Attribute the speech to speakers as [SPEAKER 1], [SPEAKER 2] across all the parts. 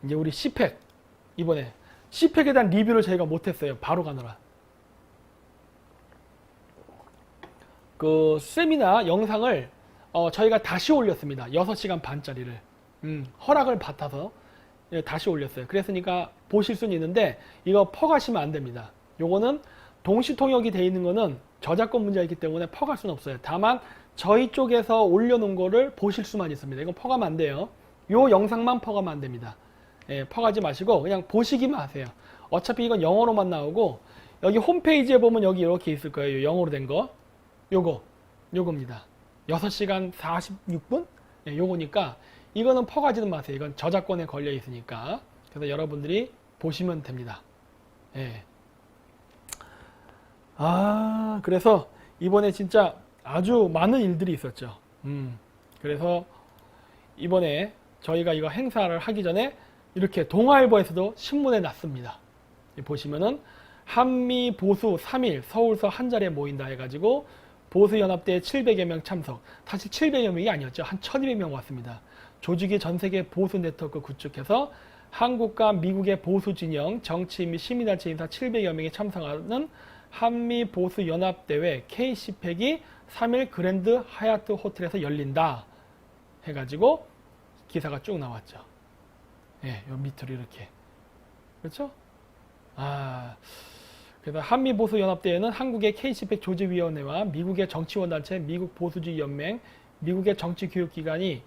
[SPEAKER 1] 이제 우리 CPEC 이번에 CPEC에 대한 리뷰를 저희가 못했어요. 바로 가느라. 그 세미나 영상을 저희가 다시 올렸습니다. 6시간 반짜리를. 허락을 받아서 다시 올렸어요. 그랬으니까 보실 수는 있는데 이거 퍼가시면 안 됩니다. 요거는 동시 통역이 되어 있는 거는 저작권 문제가 있기 때문에 퍼갈 수는 없어요. 다만 저희 쪽에서 올려놓은 거를 보실 수만 있습니다. 이건 퍼가면 안 돼요. 요 영상만 퍼가면 안 됩니다. 예, 퍼가지 마시고 그냥 보시기만 하세요. 어차피 이건 영어로만 나오고 여기 홈페이지에 보면 여기 이렇게 있을 거예요. 영어로 된 거. 요겁니다. 6시간 46분? 예, 요거니까 이거는 퍼가지는 마세요. 이건 저작권에 걸려 있으니까. 그래서 여러분들이 보시면 됩니다. 예. 그래서 이번에 진짜 아주 많은 일들이 있었죠. 그래서 이번에 저희가 이거 행사를 하기 전에 이렇게 동아일보에서도 신문에 났습니다. 보시면은 한미 보수 3일 서울서 한 자리에 모인다 해가지고 보수연합대회 700여 명 참석. 사실 700여 명이 아니었죠. 한 1200명 왔습니다. 조직이 전 세계 보수 네트워크 구축해서 한국과 미국의 보수 진영, 정치 및 시민단체 인사 700여 명이 참석하는 한미 보수 연합대회 K-CPEC이 3일 그랜드 하얏트 호텔에서 열린다 해가지고 기사가 쭉 나왔죠. 예, 요 밑으로 이렇게. 그렇죠? 그래서 한미 보수 연합대회는 한국의 K-CPEC 조직위원회와 미국의 정치원단체, 미국 보수주의 연맹, 미국의 정치교육기관이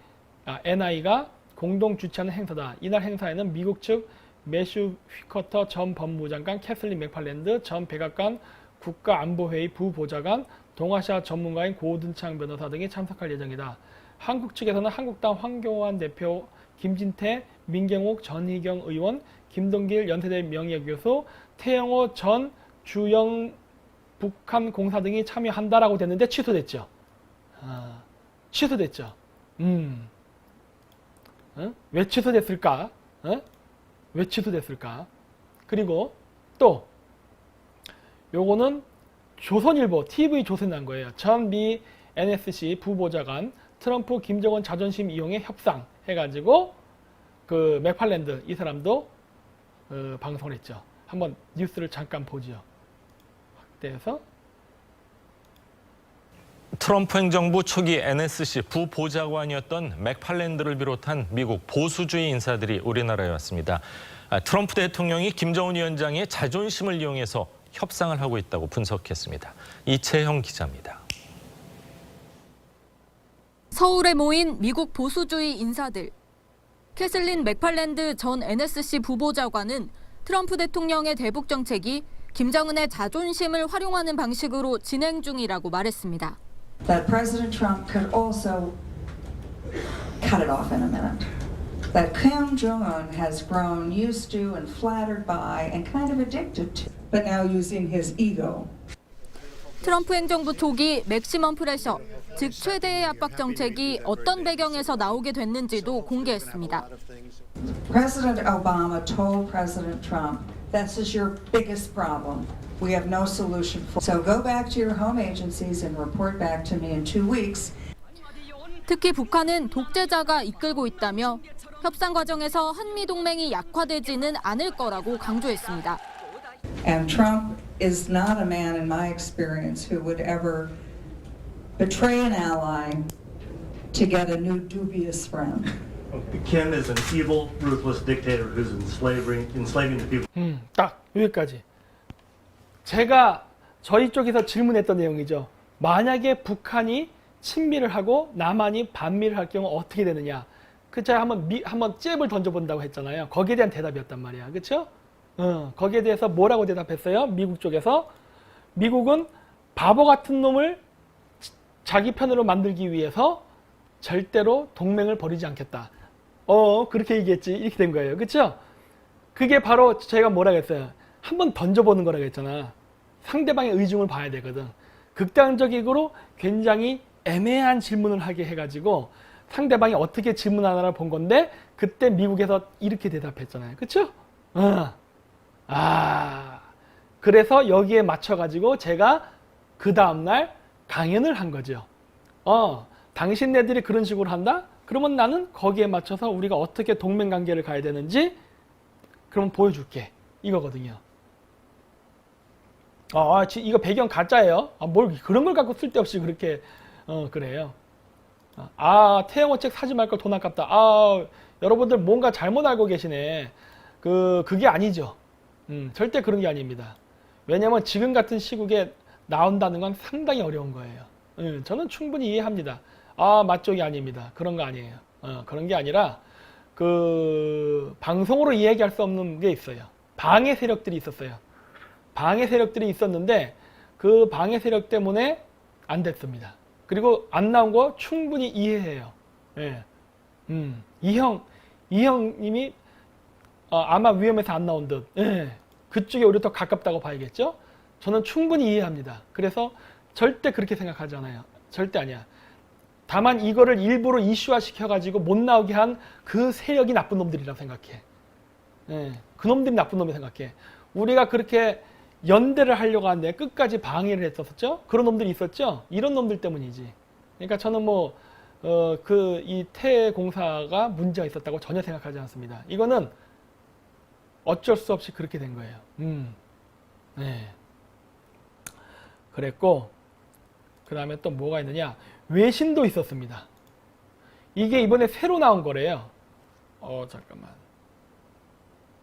[SPEAKER 1] NI가 공동 주최하는 행사다. 이날 행사에는 미국 측 매슈 휘커터 전 법무장관, 캐슬린 맥팔랜드 전 백악관 국가안보회의 부보좌관, 동아시아 전문가인 고든창 변호사 등이 참석할 예정이다. 한국 측에서는 한국당 황교안 대표, 김진태, 민경욱, 전희경 의원, 김동길 연세대 명예교수, 태영호 전 주영 북한 공사 등이 참여한다라고 됐는데 취소됐죠. 취소됐죠. 왜 취소됐을까? 왜 취소됐을까? 그리고 또 요거는 조선일보, TV조선이 난 거예요. 전 미 NSC 부보좌관 트럼프 김정은 자존심 이용의 협상 해가지고 그 맥팔랜드 이 사람도 방송을 했죠. 한번 뉴스를 잠깐 보죠. 확대해서
[SPEAKER 2] 트럼프 행정부 초기 NSC 부보좌관이었던 맥팔랜드를 비롯한 미국 보수주의 인사들이 우리나라에 왔습니다. 트럼프 대통령이 김정은 위원장의 자존심을 이용해서 협상을 하고 있다고 분석했습니다. 이채형 기자입니다.
[SPEAKER 3] 서울에 모인 미국 보수주의 인사들. 캐슬린 맥팔랜드 전 NSC 부보좌관은 트럼프 대통령의 대북 정책이 김정은의 자존심을 활용하는 방식으로 진행 중이라고 말했습니다.
[SPEAKER 4] That President Trump could also cut it off in a minute. That Kim Jong-un has grown used to and flattered by and kind of addicted to, but now using his ego.
[SPEAKER 3] 트럼프 행정부 초기 맥시멈 프레셔, 즉 최대의 압박 정책이 어떤 배경에서 나오게 됐는지도 공개했습니다.
[SPEAKER 4] President Obama told President Trump, "This is your biggest problem. We have no solution for. So go back to your home agencies and report back to me in 2 weeks."
[SPEAKER 3] 특히 북한은 독재자가 이끌고 있다며 협상 과정에서 한미 동맹이 약화되지는 않을 거라고 강조했습니다.
[SPEAKER 4] And Trump is not a man, in my experience, who would ever betray an ally to get a new dubious friend.
[SPEAKER 5] Kim is an evil, ruthless dictator who's enslaving the people.
[SPEAKER 1] 딱 여기까지. 제가 저희 쪽에서 질문했던 내용이죠. 만약에 북한이 친미를 하고 남한이 반미를 할 경우 어떻게 되느냐. 제가 한번 잽을 던져본다고 했잖아요. 거기에 대한 대답이었단 말이야. 그렇죠? 거기에 대해서 뭐라고 대답했어요? 미국 쪽에서. 미국은 바보 같은 놈을 자기 편으로 만들기 위해서 절대로 동맹을 벌이지 않겠다. 그렇게 얘기했지. 이렇게 된 거예요. 그렇죠? 그게 바로 제가 뭐라고 했어요? 한번 던져보는 거라고 했잖아. 상대방의 의중을 봐야 되거든. 극단적으로 굉장히 애매한 질문을 하게 해가지고 상대방이 어떻게 질문하나를 본 건데 그때 미국에서 이렇게 대답했잖아요. 그렇죠? 그래서 여기에 맞춰가지고 제가 그 다음날 강연을 한 거죠. 당신네들이 그런 식으로 한다? 그러면 나는 거기에 맞춰서 우리가 어떻게 동맹관계를 가야 되는지 그럼 보여줄게. 이거거든요. 이거 배경 가짜예요? 뭘 그런 걸 갖고 쓸데없이 그렇게 그래요. 태영호 책 사지 말 걸 돈 아깝다. 여러분들 뭔가 잘못 알고 계시네. 그게 아니죠. 절대 그런 게 아닙니다. 왜냐면 지금 같은 시국에 나온다는 건 상당히 어려운 거예요. 저는 충분히 이해합니다. 맛쪽이 아닙니다. 그런 거 아니에요. 그런 게 아니라 방송으로 이야기할 수 없는 게 있어요. 방해 세력들이 있었어요. 방해 세력들이 있었는데 그 방해 세력 때문에 안 됐습니다. 그리고 안 나온 거 충분히 이해해요. 예. 이형님이 아마 위험해서 안 나온 듯. 예. 그쪽에 오히려 더 가깝다고 봐야겠죠? 저는 충분히 이해합니다. 그래서 절대 그렇게 생각하지 않아요. 절대 아니야. 다만 이거를 일부러 이슈화 시켜가지고 못 나오게 한 그 세력이 나쁜 놈들이라고 생각해. 예. 그 놈들이 나쁜 놈이 생각해. 우리가 그렇게 연대를 하려고 하는데 끝까지 방해를 했었죠? 그런 놈들이 있었죠? 이런 놈들 때문이지. 그러니까 저는 이 태공사가 문제가 있었다고 전혀 생각하지 않습니다. 이거는 어쩔 수 없이 그렇게 된 거예요. 네. 그랬고, 그 다음에 또 뭐가 있느냐. 외신도 있었습니다. 이게 이번에 새로 나온 거래요. 잠깐만.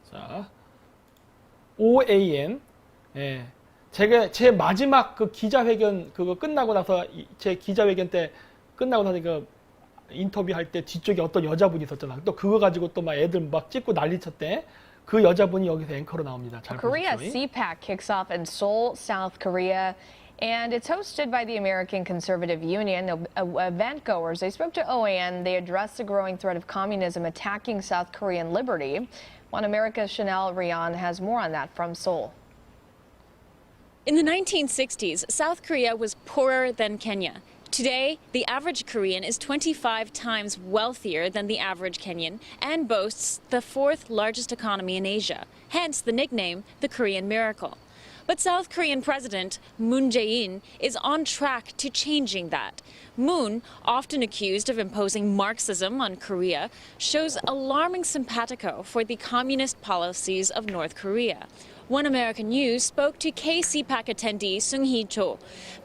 [SPEAKER 1] 자, OAN. 예. 제 마지막 그 기자회견 그거 끝나고 나서 제 기자회견 때 끝나고 나서 인터뷰 할 때 뒤쪽에 어떤 여자분이 있었잖아. 또 그거 가지고 또 막 애들 막 찍고 난리 쳤대. 그 여자분이 여기서 앵커로 나옵니다. 잘
[SPEAKER 6] Korea
[SPEAKER 1] 보십시오.
[SPEAKER 6] CPAC kicks off in Seoul, South Korea, and it's hosted by the American Conservative Union. Event goers, they spoke to OAN. They addressed the growing threat of communism attacking South Korean liberty. One America's Chanel Rian has more on that from Seoul.
[SPEAKER 7] In the 1960s, South Korea was poorer than Kenya. Today, the average Korean is 25 times wealthier than the average Kenyan and boasts the fourth largest economy in Asia, hence the nickname the Korean Miracle. But South Korean President Moon Jae-in is on track to changing that. Moon, often accused of imposing Marxism on Korea, shows alarming simpatico for the communist policies of North Korea. One American News spoke to KCPAC attendee Sung-hee Cho,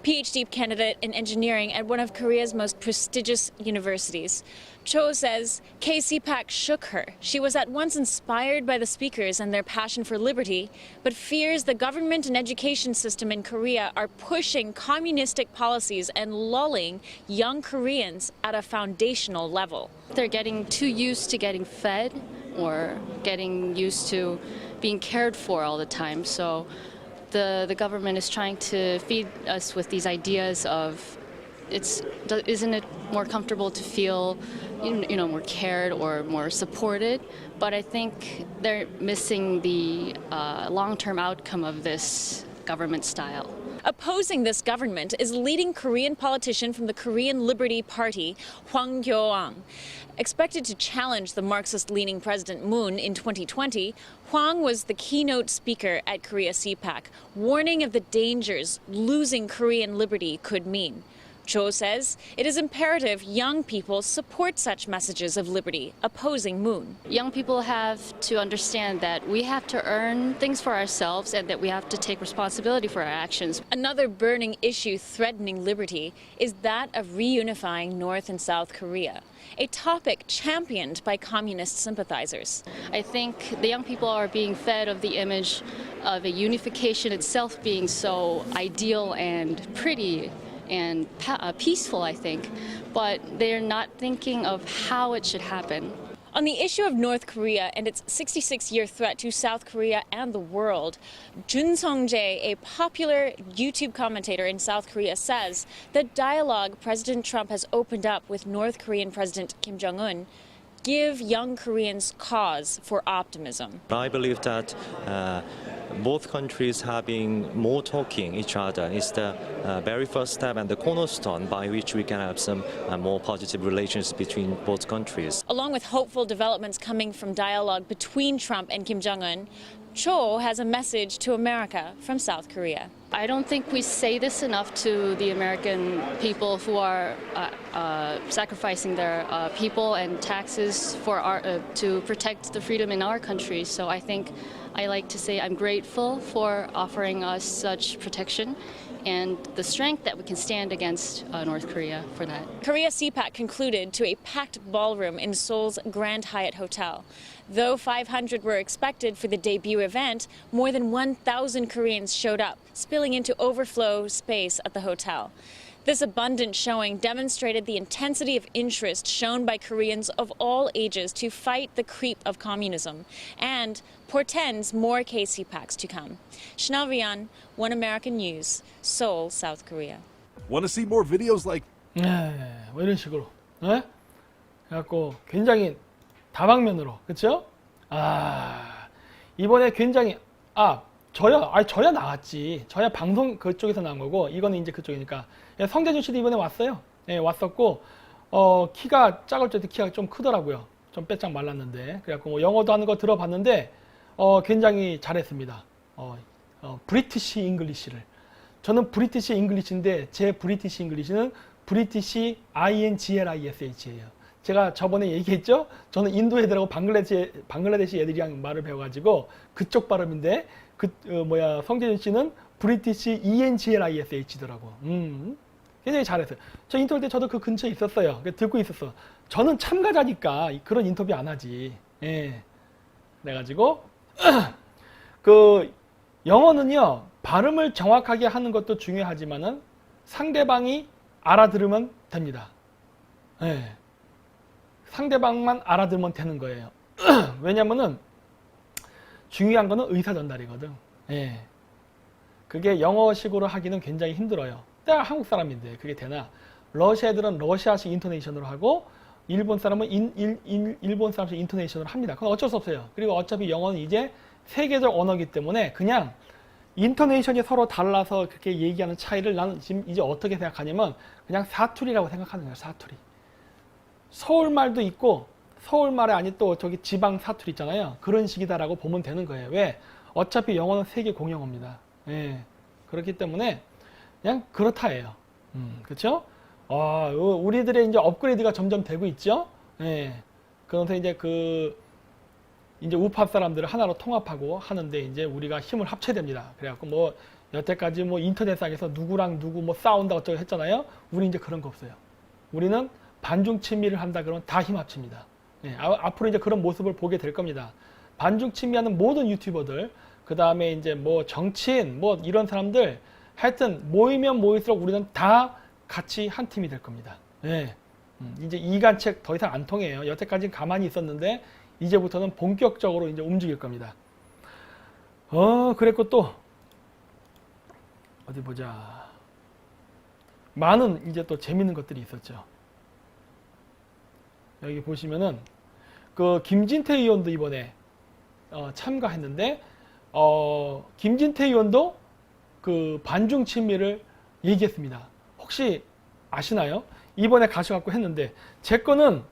[SPEAKER 7] PhD candidate in engineering at one of Korea's most prestigious universities. Cho says KCPAC shook her. She was at once inspired by the speakers and their passion for liberty, but fears the government and education system in Korea are pushing communistic policies and lulling young Koreans at a foundational level.
[SPEAKER 8] They're getting too used to getting fed or getting used to being cared for all the time. So the government is trying to feed us with these ideas of isn't it more comfortable to feel more cared or more supported? But I think they're missing the long-term outcome of this government style.
[SPEAKER 7] Opposing this government is leading Korean politician from the Korean Liberty Party, Hwang Kyo-ang. Expected to challenge the Marxist-leaning President Moon in 2020, Hwang was the keynote speaker at Korea CPAC, warning of the dangers losing Korean liberty could mean. Cho says it is imperative young people support such messages of liberty, opposing Moon.
[SPEAKER 8] Young people have to understand that we have to earn things for ourselves and that we have to take responsibility for our actions.
[SPEAKER 7] Another burning issue threatening liberty is that of reunifying North and South Korea, a topic championed by communist sympathizers.
[SPEAKER 8] I think the young people are being fed of the image of a unification itself being so ideal and pretty and peaceful, I think, but they're not thinking of how it should happen.
[SPEAKER 7] On the issue of North Korea and its 66-year threat to South Korea and the world, Jun Sung-jae, a popular YouTube commentator in South Korea, says the dialogue President Trump has opened up with North Korean President Kim Jong-un give young Koreans cause for optimism.
[SPEAKER 9] I believe that both countries having more talking each other is the very first step and the cornerstone by which we can have some more positive relations between both countries.
[SPEAKER 7] Along with hopeful developments coming from dialogue between Trump and Kim Jong-un, Cho has a message to America from South Korea.
[SPEAKER 8] I don't think we say this enough to the American people who are sacrificing their people and taxes for to protect the freedom in our country. So I think I like to say I'm grateful for offering us such protection and the strength that we can stand against North Korea for that.
[SPEAKER 7] Korea CPAC concluded to a packed ballroom in Seoul's Grand Hyatt Hotel. Though 500 were expected for the debut event, more than 1,000 Koreans showed up, spilling into overflow space at the hotel. This abundant showing demonstrated the intensity of interest shown by Koreans of all ages to fight the creep of communism and portends more KCPACs to come. Chanel Rian, One American News, Seoul, South Korea.
[SPEAKER 10] Want to see more videos like
[SPEAKER 1] 네, 뭐 이런 식으로. 네? 그래갖고 굉장히 다방면으로, 그렇죠? 이번에 굉장히 저야 나왔지. 저야 방송 그쪽에서 나온 거고, 이거는 이제 그쪽이니까. 예, 성재준 씨도 이번에 왔어요. 예, 왔었고, 키가 작을 때도 키가 좀 크더라고요. 좀 빼짝 말랐는데. 그래갖고 뭐 영어도 하는 거 들어봤는데, 굉장히 잘했습니다. 브리티시 잉글리시를. 저는 브리티시 잉글리시인데, 제 브리티시 잉글리시는 브리티시 INGLISH예요. 제가 저번에 얘기했죠? 저는 인도 애들하고 방글라데시 애들이랑 말을 배워가지고 그쪽 발음인데 성재준 씨는 브리티시 ENGLISH더라고. 굉장히 잘했어요. 저 인터뷰 때 저도 그 근처에 있었어요. 듣고 있었어. 저는 참가자니까 그런 인터뷰 안 하지. 예. 그래가지고 그 영어는요 발음을 정확하게 하는 것도 중요하지만은 상대방이 알아들으면 됩니다. 예. 상대방만 알아들으면 되는 거예요. 왜냐면은 중요한 거는 의사 전달이거든. 예. 그게 영어식으로 하기는 굉장히 힘들어요. 내가 한국 사람인데 그게 되나? 러시아 애들은 러시아식 인토네이션으로 하고 일본 사람은 일본 사람식 인토네이션으로 합니다. 그건 어쩔 수 없어요. 그리고 어차피 영어는 이제 세계적 언어이기 때문에 그냥 인토네이션이 서로 달라서 그렇게 얘기하는 차이를 나는 지금 이제 어떻게 생각하냐면 그냥 사투리라고 생각하는 거예요. 사투리. 서울말도 있고 서울말에 아니 또 저기 지방 사투리 있잖아요. 그런 식이다라고 보면 되는 거예요. 왜? 어차피 영어는 세계 공용어입니다. 예. 그렇기 때문에 그냥 그렇다예요. 그렇죠? 우리들의 이제 업그레이드가 점점 되고 있죠. 예. 그래서 이제 이제 우파 사람들을 하나로 통합하고 하는데 이제 우리가 힘을 합쳐야 됩니다. 그래갖고 뭐 여태까지 뭐 인터넷상에서 누구랑 누구 뭐 싸운다 어쩌고 했잖아요. 우리 이제 그런 거 없어요. 우리는 반중 친미를 한다 그러면 다 힘 합칩니다. 예, 앞으로 이제 그런 모습을 보게 될 겁니다. 반중 친미하는 모든 유튜버들, 그 다음에 이제 뭐 정치인, 뭐 이런 사람들, 하여튼 모이면 모일수록 우리는 다 같이 한 팀이 될 겁니다. 예, 이제 이간책 더 이상 안 통해요. 여태까지는 가만히 있었는데 이제부터는 본격적으로 이제 움직일 겁니다. 그랬고 또 어디 보자. 많은 이제 또 재밌는 것들이 있었죠. 여기 보시면은 그 김진태 의원도 이번에 참가했는데 김진태 의원도 그 반중 친미를 얘기했습니다. 혹시 아시나요? 이번에 가셔갖고 했는데 제 거는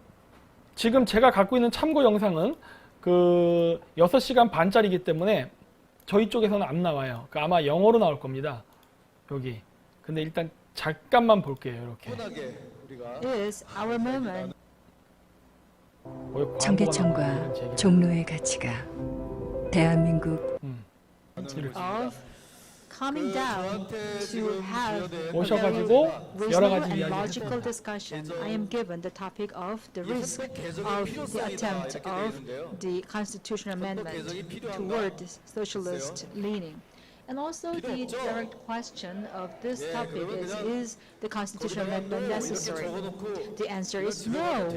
[SPEAKER 1] 지금 제가 갖고 있는 참고 영상은 그 6시간 반짜리이기 때문에 저희 쪽에서는 안 나와요. 그 아마 영어로 나올 겁니다. 여기. 근데 일단 잠깐만 볼게요. 이렇게.
[SPEAKER 11] 청계천과 종로의 가치가 대한민국
[SPEAKER 12] coming down to have
[SPEAKER 1] 오셔가지고 여러 가지
[SPEAKER 12] and
[SPEAKER 1] 이야기.
[SPEAKER 12] logical discussion. I am given the topic of the risk of the attempt of the constitutional amendment toward socialist leaning. And also the direct question of this topic is the constitutional amendment necessary? The answer is no.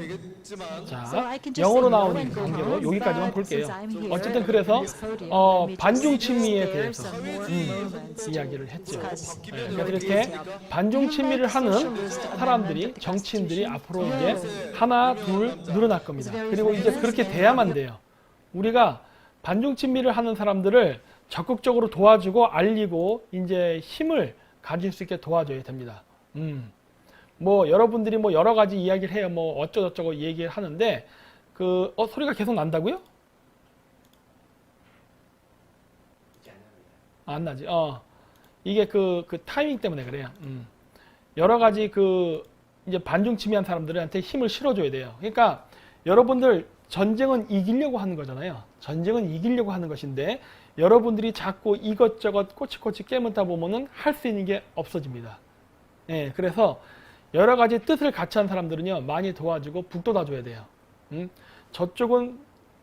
[SPEAKER 1] 자, 영어로 나오는 관계로 여기까지만 볼게요. 어쨌든 그래서 반중 친미에 대해서 이야기를 했죠. 그래서 이렇게 반중 친미를 하는 사람들이 정치인들이 앞으로 이제 하나 둘 늘어날 겁니다. 그리고 이제 그렇게 돼야만 돼요. 우리가 반중 친미를 하는 사람들을 적극적으로 도와주고 알리고 이제 힘을 가질 수 있게 도와줘야 됩니다. 뭐 여러분들이 뭐 여러 가지 이야기를 해요. 뭐 어쩌고저쩌고 얘기를 하는데 소리가 계속 난다고요? 안 나지. 이게 그 타이밍 때문에 그래요. 여러 가지 이제 반중침미한 사람들한테 힘을 실어줘야 돼요. 그러니까 여러분들 전쟁은 이기려고 하는 거잖아요. 전쟁은 이기려고 하는 것인데 여러분들이 자꾸 이것저것 꼬치꼬치 깨물다 보면은 할 수 있는 게 없어집니다. 예, 그래서 여러 가지 뜻을 같이 한 사람들은요, 많이 도와주고 북돋아줘야 돼요. 저쪽은,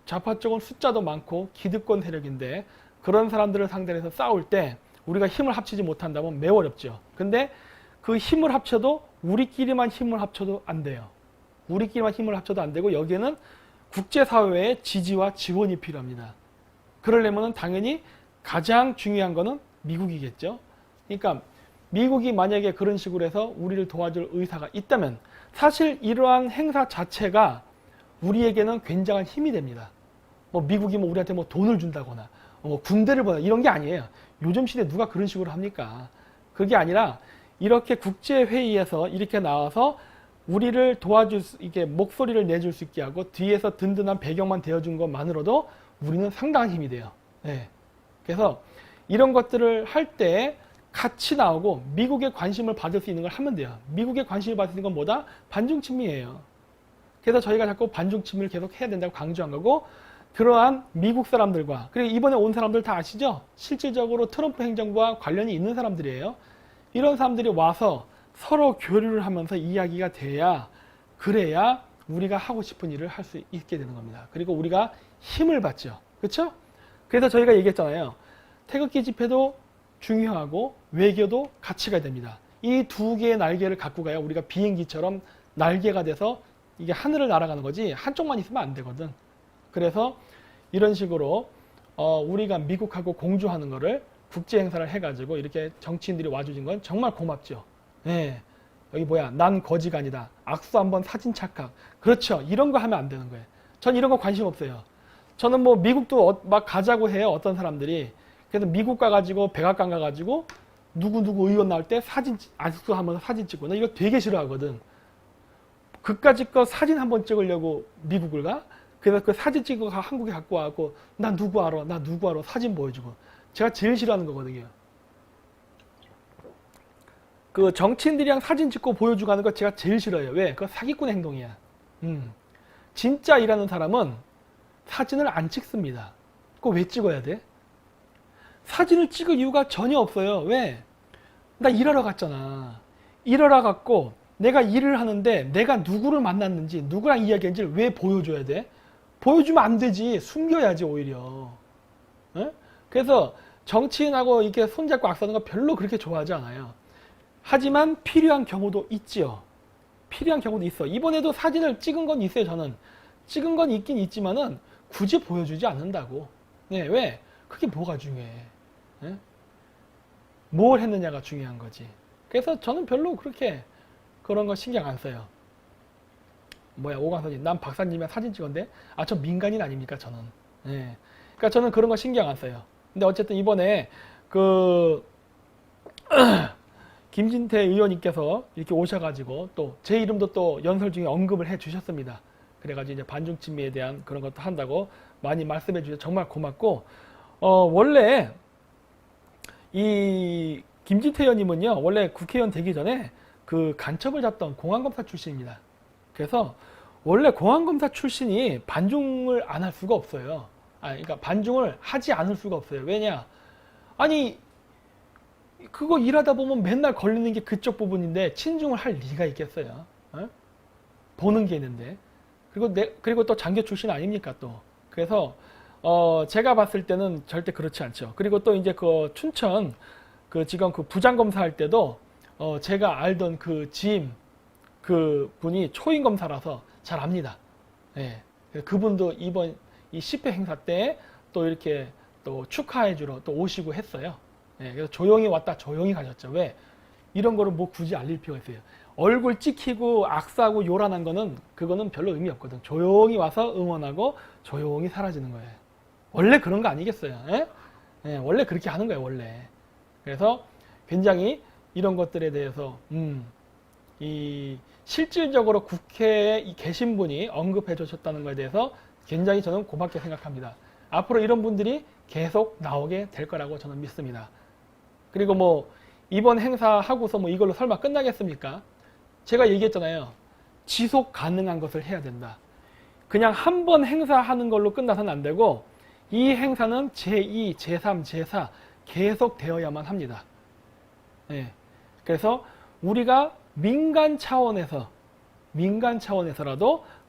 [SPEAKER 1] 좌파 쪽은 숫자도 많고 기득권 세력인데 그런 사람들을 상대로 해서 싸울 때 우리가 힘을 합치지 못한다면 매우 어렵죠. 근데 그 힘을 합쳐도 우리끼리만 힘을 합쳐도 안 돼요. 우리끼리만 힘을 합쳐도 안 되고 여기에는 국제사회의 지지와 지원이 필요합니다. 그러려면 당연히 가장 중요한 거는 미국이겠죠. 그러니까 미국이 만약에 그런 식으로 해서 우리를 도와줄 의사가 있다면 사실 이러한 행사 자체가 우리에게는 굉장한 힘이 됩니다. 뭐 미국이 뭐 우리한테 뭐 돈을 준다거나 뭐 군대를 보내 이런 게 아니에요. 요즘 시대에 누가 그런 식으로 합니까? 그게 아니라 이렇게 국제회의에서 이렇게 나와서 우리를 도와줄 이게 목소리를 내줄 수 있게 하고 뒤에서 든든한 배경만 되어준 것만으로도 우리는 상당한 힘이 돼요. 네. 그래서 이런 것들을 할 때 같이 나오고 미국의 관심을 받을 수 있는 걸 하면 돼요. 미국의 관심을 받을 수 있는 건 뭐다? 반중친미예요. 그래서 저희가 자꾸 반중친미를 계속 해야 된다고 강조한 거고 그러한 미국 사람들과 그리고 이번에 온 사람들 다 아시죠? 실질적으로 트럼프 행정부와 관련이 있는 사람들이에요. 이런 사람들이 와서 서로 교류를 하면서 이야기가 돼야 그래야 우리가 하고 싶은 일을 할 수 있게 되는 겁니다. 그리고 우리가 힘을 받죠. 그렇죠? 그래서 저희가 얘기했잖아요. 태극기 집회도 중요하고 외교도 같이 가야 됩니다. 이 두 개의 날개를 갖고 가야 우리가 비행기처럼 날개가 돼서 이게 하늘을 날아가는 거지 한쪽만 있으면 안 되거든. 그래서 이런 식으로 우리가 미국하고 공조하는 거를 국제 행사를 해가지고 이렇게 정치인들이 와주신 건 정말 고맙죠. 네. 여기 뭐야 난 거지가 아니다. 악수 한번 사진 착각. 그렇죠. 이런 거 하면 안 되는 거예요. 전 이런 거 관심 없어요. 저는 뭐 미국도 막 가자고 해요. 어떤 사람들이. 그래서 미국 가가지고 백악관 가가지고 누구 의원 나올 때 사진 악수 하면서 사진 찍고 나 이거 되게 싫어하거든. 그까짓 거 사진 한번 찍으려고 미국을 가? 그래서 그 사진 찍고 한국에 갖고 와갖고 나 누구 알아 사진 보여주고 제가 제일 싫어하는 거거든요. 그 정치인들이랑 사진 찍고 보여주고 하는 거 제가 제일 싫어해요. 왜? 그거 사기꾼 행동이야. 진짜 일하는 사람은 사진을 안 찍습니다. 그거 왜 찍어야 돼? 사진을 찍을 이유가 전혀 없어요. 왜? 나 일하러 갔잖아. 일하러 갔고 내가 일을 하는데 내가 누구를 만났는지 누구랑 이야기했는지 왜 보여줘야 돼? 보여주면 안 되지. 숨겨야지 오히려. 에? 그래서 정치인하고 이렇게 손잡고 악수하는 거 별로 그렇게 좋아하지 않아요. 하지만 필요한 경우도 있지요. 필요한 경우도 있어. 이번에도 사진을 찍은 건 있어요. 저는 찍은 건 있긴 있지만은 굳이 보여주지 않는다고. 네, 왜? 그게 뭐가 중요해? 네? 뭘 했느냐가 중요한 거지. 그래서 저는 별로 그렇게 그런 거 신경 안 써요. 뭐야 오광선이 난 박사님이랑 사진 찍었는데 저 민간인 아닙니까 저는. 네. 그러니까 저는 그런 거 신경 안 써요. 근데 어쨌든 이번에 김진태 의원님께서 이렇게 오셔가지고 또 제 이름도 또 연설 중에 언급을 해 주셨습니다. 그래가지고 이제 반중친미에 대한 그런 것도 한다고 많이 말씀해 주셔서 정말 고맙고, 원래 이 김진태 의원님은요, 원래 국회의원 되기 전에 그 간첩을 잡던 공안검사 출신입니다. 그래서 원래 공안검사 출신이 반중을 안 할 수가 없어요. 그러니까 반중을 하지 않을 수가 없어요. 왜냐? 아니, 그거 일하다 보면 맨날 걸리는 게 그쪽 부분인데 친중을 할 리가 있겠어요. 보는 게 있는데. 그리고 또 장교 출신 아닙니까 또. 그래서 제가 봤을 때는 절대 그렇지 않죠. 그리고 또 이제 그 춘천 지금 그 부장검사 할 때도 제가 알던 그 지임 그 분이 초임 검사라서 잘 압니다. 예. 그분도 이번 이 10회 행사 때 또 이렇게 또 축하해주러 또 오시고 했어요. 예. 그래서 조용히 왔다 조용히 가셨죠. 왜? 이런 거를 뭐 굳이 알릴 필요가 있어요. 얼굴 찍히고 악수하고 요란한 거는 그거는 별로 의미 없거든. 조용히 와서 응원하고 조용히 사라지는 거예요. 원래 그런 거 아니겠어요? 예? 예, 원래 그렇게 하는 거예요. 원래. 그래서 굉장히 이런 것들에 대해서 이 실질적으로 국회에 계신 분이 언급해 주셨다는 것에 대해서 굉장히 저는 고맙게 생각합니다. 앞으로 이런 분들이 계속 나오게 될 거라고 저는 믿습니다. 그리고 뭐 이번 행사 하고서 뭐 이걸로 설마 끝나겠습니까? 제가 얘기했잖아요. 지속 가능한 것을 해야 된다. 그냥 한 번 행사하는 걸로 끝나서는 안 되고 이 행사는 제2, 제3, 제4 계속 되어야만 합니다. 예. 그래서 우리가 민간 차원에서라도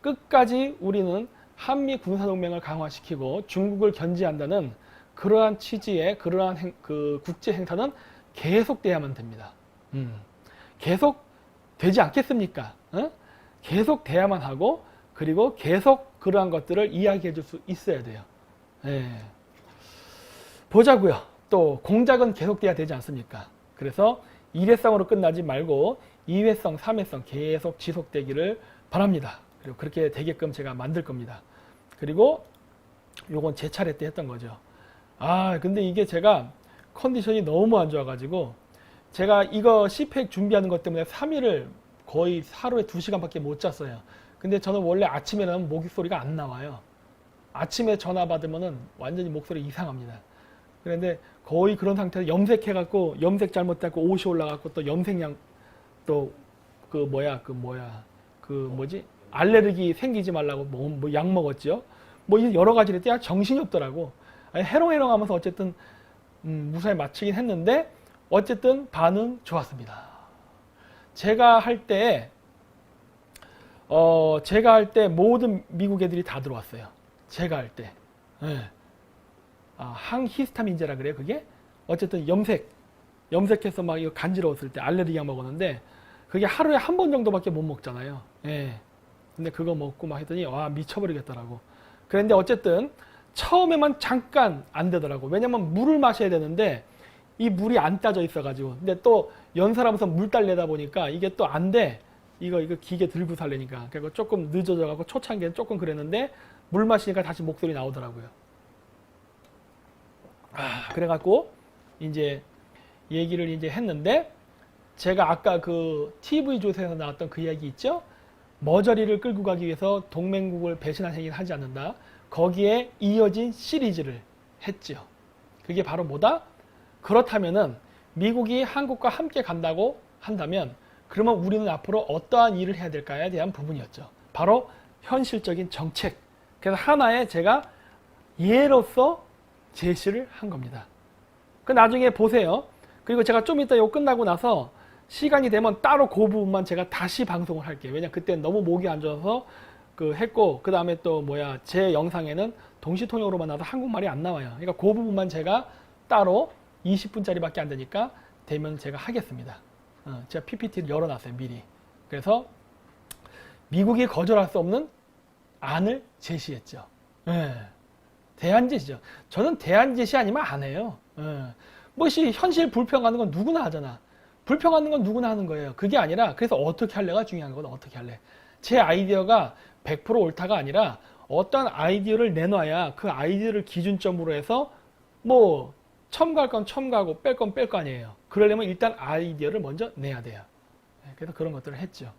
[SPEAKER 1] 끝까지 우리는 한미 군사동맹을 강화시키고 중국을 견제한다는 그러한 취지의 그러한 그 국제 행사는 계속돼야만 됩니다. 계속 되지 않겠습니까? 계속 돼야만 하고 그리고 계속 그러한 것들을 이야기해 줄 수 있어야 돼요. 예. 보자고요. 또 공작은 계속돼야 되지 않습니까? 그래서 일회성으로 끝나지 말고 2회성, 3회성 계속 지속되기를 바랍니다. 그리고 그렇게 되게끔 제가 만들 겁니다. 그리고 요건 제 차례 때 했던 거죠. 근데 이게 제가 컨디션이 너무 안 좋아가지고 제가 이거 CPEC 준비하는 것 때문에 3일을 거의 하루에 2시간밖에 못 잤어요. 근데 저는 원래 아침에는 목소리가 안 나와요. 아침에 전화 받으면은 완전히 목소리 이상합니다. 그런데 거의 그런 상태에서 염색해갖고 염색 잘못돼갖고 옷이 올라갔고 또 염색약 또 알레르기 생기지 말라고 뭐 약 먹었죠. 뭐 여러 가지를 때야 정신이 없더라고. 해롱해롱 하면서 어쨌든 무사히 마치긴 했는데 어쨌든 반응 좋았습니다. 제가 할 때 모든 미국 애들이 다 들어왔어요. 제가 할 때. 네. 항히스타민제라 그래요, 그게? 어쨌든 염색해서 막 이거 간지러웠을 때 알레르기 약 먹었는데 그게 하루에 한 번 정도밖에 못 먹잖아요. 예. 근데 그거 먹고 막 했더니 와 미쳐버리겠더라고. 그런데 어쨌든 처음에만 잠깐 안 되더라고. 왜냐면 물을 마셔야 되는데 이 물이 안 따져 있어가지고. 근데 또 연설하면서 물 달래다 보니까 이게 또 안 돼. 이거 기계 들고 살려니까. 그리고 조금 늦어져가고 초창기엔 조금 그랬는데 물 마시니까 다시 목소리 나오더라고요. 그래갖고 이제 얘기를 이제 했는데 제가 아까 그 TV 조사에서 나왔던 그 이야기 있죠? 머저리를 끌고 가기 위해서 동맹국을 배신한 행위를 하지 않는다. 거기에 이어진 시리즈를 했죠. 그게 바로 뭐다? 그렇다면은 미국이 한국과 함께 간다고 한다면 그러면 우리는 앞으로 어떠한 일을 해야 될까에 대한 부분이었죠. 바로 현실적인 정책. 그래서 하나의 제가 예로서 제시를 한 겁니다. 그 나중에 보세요. 그리고 제가 좀 이따 이거 끝나고 나서 시간이 되면 따로 그 부분만 제가 다시 방송을 할게요. 왜냐면 그때는 너무 목이 안 좋아서 했고 그 다음에 또 제 영상에는 동시통역으로만 나와서 한국말이 안 나와요. 그러니까 그 부분만 제가 따로 20분짜리밖에 안 되니까 되면 제가 하겠습니다. 제가 PPT를 열어놨어요, 미리. 그래서 미국이 거절할 수 없는 안을 제시했죠. 대안 제시죠. 저는 대안 제시 아니면 안 해요. 현실 불평하는 건 누구나 하잖아. 불평하는 건 누구나 하는 거예요. 그게 아니라 그래서 어떻게 할래가 중요한 거거든. 어떻게 할래. 제 아이디어가 100% 옳다가 아니라 어떤 아이디어를 내놔야 그 아이디어를 기준점으로 해서 첨가할 건 첨가하고 뺄 건 뺄 거 아니에요. 그러려면 일단 아이디어를 먼저 내야 돼요. 그래서 그런 것들을 했죠.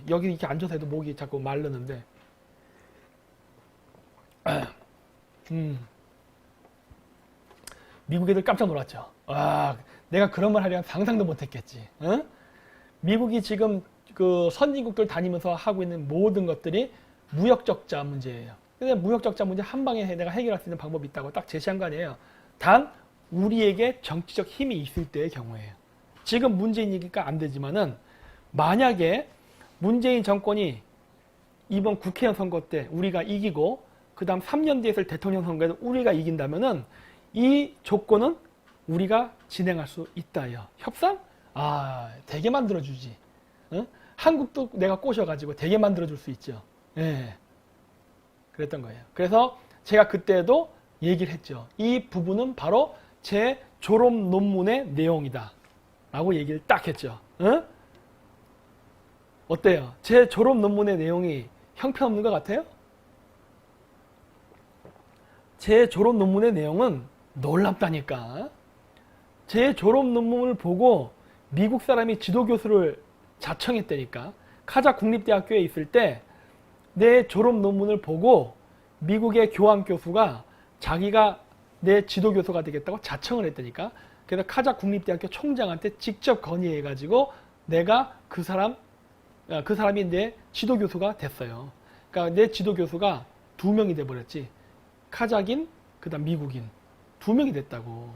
[SPEAKER 1] 여기 이렇게 앉아서 해도 목이 자꾸 마르는데 미국 애들 깜짝 놀랐죠. 내가 그런 말 하려면 상상도 못했겠지. 미국이 지금 그 선진국들 다니면서 하고 있는 모든 것들이 무역적자 문제예요. 근데 무역적자 문제 한 방에 내가 해결할 수 있는 방법이 있다고 딱 제시한 거 아니에요. 단 우리에게 정치적 힘이 있을 때의 경우에요. 지금 문재인이니까 안 되지만은 만약에 문재인 정권이 이번 국회의원 선거 때 우리가 이기고 그 다음 3년 뒤에 있을 대통령 선거에서 우리가 이긴다면은 이 조건은 우리가 진행할 수 있다요. 협상? 되게 만들어주지. 한국도 내가 꼬셔가지고 되게 만들어줄 수 있죠. 그랬던 거예요. 그래서 제가 그때도 얘기를 했죠. 이 부분은 바로 제 졸업 논문의 내용이다. 라고 얘기를 딱 했죠. 어때요? 제 졸업 논문의 내용이 형편없는 것 같아요? 제 졸업 논문의 내용은 놀랍다니까. 제 졸업 논문을 보고 미국 사람이 지도교수를 자청했다니까. 카자 국립대학교에 있을 때 내 졸업 논문을 보고 미국의 교환 교수가 자기가 내 지도 교수가 되겠다고 자청을 했다니까. 그래서 카자흐 국립대학교 총장한테 직접 건의해가지고 내가 그 사람이 내 지도 교수가 됐어요. 그러니까 내 지도 교수가 2명이 돼버렸지. 카자흐인, 그다음 미국인 2명이 됐다고.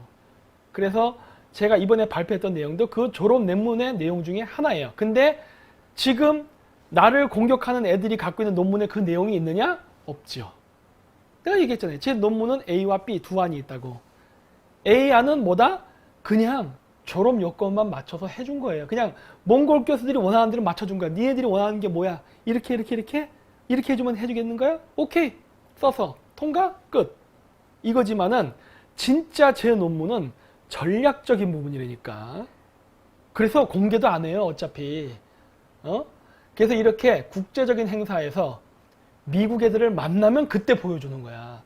[SPEAKER 1] 그래서 제가 이번에 발표했던 내용도 그 졸업 논문의 내용 중에 하나예요. 근데 지금 나를 공격하는 애들이 갖고 있는 논문에 그 내용이 있느냐? 없죠. 내가 얘기했잖아요. 제 논문은 A와 B 두 안이 있다고. A안은 뭐다? 그냥 졸업 요건만 맞춰서 해준 거예요. 그냥 몽골 교수들이 원하는 대로 맞춰준 거야. 니네들이 원하는 게 뭐야? 이렇게 해주면 해주겠는 거야? 오케이. 써서 통과? 끝. 이거지만은 진짜 제 논문은 전략적인 부분이라니까. 그래서 공개도 안 해요. 어차피. 그래서 이렇게 국제적인 행사에서 미국 애들을 만나면 그때 보여주는 거야.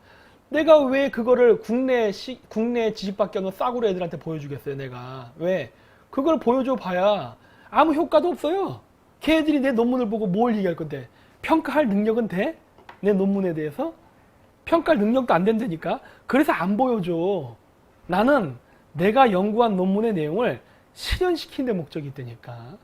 [SPEAKER 1] 내가 왜 그거를 국내 지식밖에 없는 싸구려 애들한테 보여주겠어요, 내가. 왜? 그걸 보여줘 봐야 아무 효과도 없어요. 걔들이 내 논문을 보고 뭘 얘기할 건데. 평가할 능력은 돼? 내 논문에 대해서? 평가할 능력도 안 된다니까. 그래서 안 보여줘. 나는 내가 연구한 논문의 내용을 실현시키는 데 목적이 있다니까.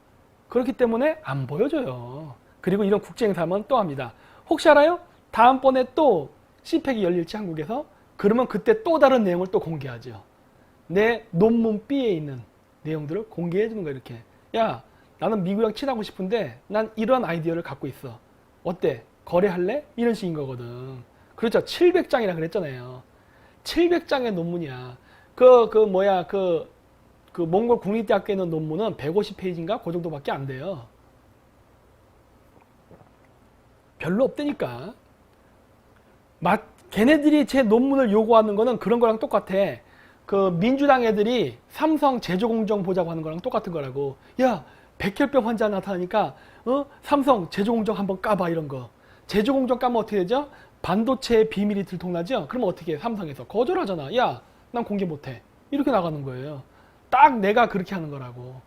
[SPEAKER 1] 그렇기 때문에 안 보여줘요. 그리고 이런 국제행사면 또 합니다. 혹시 알아요? 다음번에 또 CPEC이 열릴지 한국에서? 그러면 그때 또 다른 내용을 또 공개하죠. 내 논문 B에 있는 내용들을 공개해 주는 거야. 이렇게. 야, 나는 미국이랑 친하고 싶은데 난 이런 아이디어를 갖고 있어. 어때? 거래할래? 이런 식인 거거든. 그렇죠. 700장이라 그랬잖아요. 700장의 논문이야. 그 몽골 국립대학교에 있는 논문은 150페이지인가? 그 정도밖에 안 돼요. 별로 없다니까. 걔네들이 제 논문을 요구하는 거는 그런 거랑 똑같아. 그 민주당 애들이 삼성 제조공정 보자고 하는 거랑 똑같은 거라고. 야, 백혈병 환자 나타나니까 삼성 제조공정 한번 까봐 이런 거. 제조공정 까면 어떻게 되죠? 반도체의 비밀이 들통나죠? 그러면 어떻게 해? 삼성에서 거절하잖아. 야, 난 공개 못해. 이렇게 나가는 거예요. 딱 내가 그렇게 하는 거라고.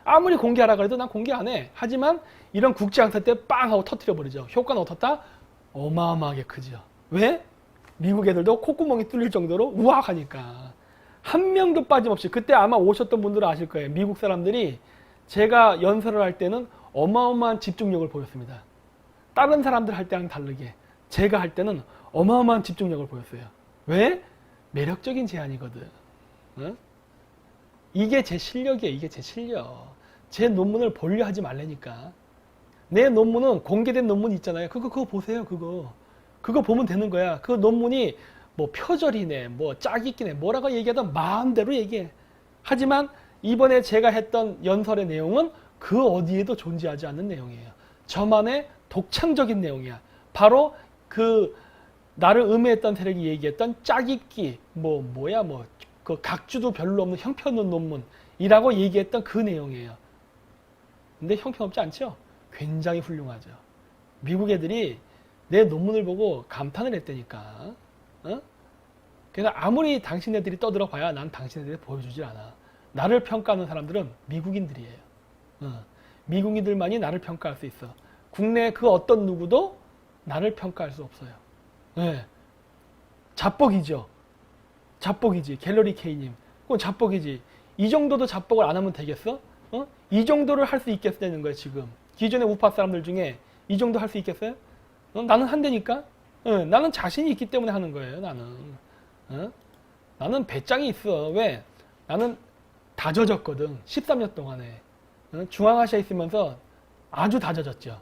[SPEAKER 1] 아무리 공개하라 그래도 난 공개 안 해. 하지만 이런 국제항사 때 빵 하고 터뜨려 버리죠. 효과는 어떻다? 어마어마하게 크죠. 왜? 미국 애들도 콧구멍이 뚫릴 정도로 우악하니까. 한 명도 빠짐없이. 그때 아마 오셨던 분들은 아실 거예요. 미국 사람들이 제가 연설을 할 때는 어마어마한 집중력을 보였습니다. 다른 사람들 할 때랑 다르게 제가 할 때는 어마어마한 집중력을 보였어요. 왜? 매력적인 제안이거든. 이게 제 실력이에요. 이게 제 실력. 제 논문을 보려 하지 말라니까. 내 논문은 공개된 논문 있잖아요. 그거 보세요. 그거 보면 되는 거야. 그 논문이 뭐 표절이네, 뭐 짜깁기네, 뭐라고 얘기하든 마음대로 얘기해. 하지만 이번에 제가 했던 연설의 내용은 그 어디에도 존재하지 않는 내용이에요. 저만의 독창적인 내용이야. 바로 그 나를 음해했던 세력이 얘기했던 짜깁기, 그 각주도 별로 없는 형편없는 논문이라고 얘기했던 그 내용이에요. 근데 형편없지 않죠? 굉장히 훌륭하죠. 미국 애들이 내 논문을 보고 감탄을 했다니까. 그래서 아무리 당신네들이 떠들어 봐야 난 당신네들이 보여주질 않아. 나를 평가하는 사람들은 미국인들이에요. 미국인들만이 나를 평가할 수 있어. 국내 그 어떤 누구도 나를 평가할 수 없어요. 네. 자뻑이죠. 자뻑이지. 갤러리 K님. 그건 자뻑이지. 이 정도도 자뻑을 안 하면 되겠어? 이 정도를 할 수 있겠다는 거예요, 지금. 기존의 우파 사람들 중에 이 정도 할 수 있겠어요? 나는 한대니까. 나는 자신이 있기 때문에 하는 거예요, 나는. 나는 배짱이 있어. 왜? 나는 다져졌거든. 13년 동안에. 중앙아시아에 있으면서 아주 다져졌죠.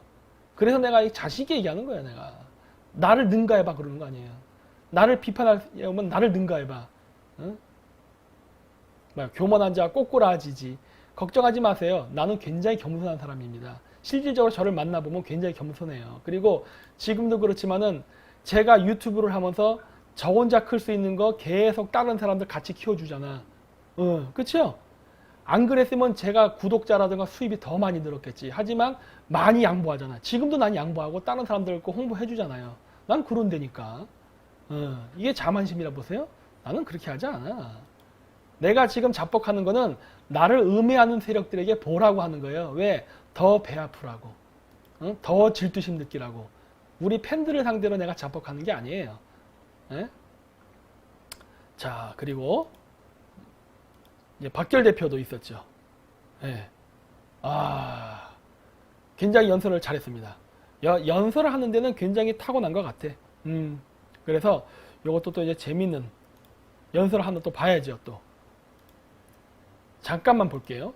[SPEAKER 1] 그래서 내가 자신 있게 얘기하는 거야, 내가. 나를 능가해봐 그러는 거 아니에요. 나를 비판하면 나를 능가해봐. 교만한 자 꼬꾸라지지. 걱정하지 마세요. 나는 굉장히 겸손한 사람입니다. 실질적으로 저를 만나보면 굉장히 겸손해요. 그리고 지금도 그렇지만은 제가 유튜브를 하면서 저 혼자 클 수 있는 거 계속 다른 사람들 같이 키워주잖아. 그쵸? 안 그랬으면 제가 구독자라든가 수입이 더 많이 늘었겠지. 하지만 많이 양보하잖아. 지금도 난 양보하고 다른 사람들 거 홍보해주잖아요. 난 그런 데니까. 이게 자만심이라 보세요? 나는 그렇게 하지 않아. 내가 지금 자뻑하는 거는 나를 음해하는 세력들에게 보라고 하는 거예요. 왜? 더 배 아프라고. 더 질투심 느끼라고. 우리 팬들을 상대로 내가 자뻑하는 게 아니에요. 예? 자, 그리고 이제 박결 대표도 있었죠. 예. 아, 굉장히 연설을 잘했습니다. 연설을 하는 데는 굉장히 타고난 것 같아. 그래서 이것도 또 이제 재밌는 연설을 하나 또 봐야죠. 또 잠깐만 볼게요.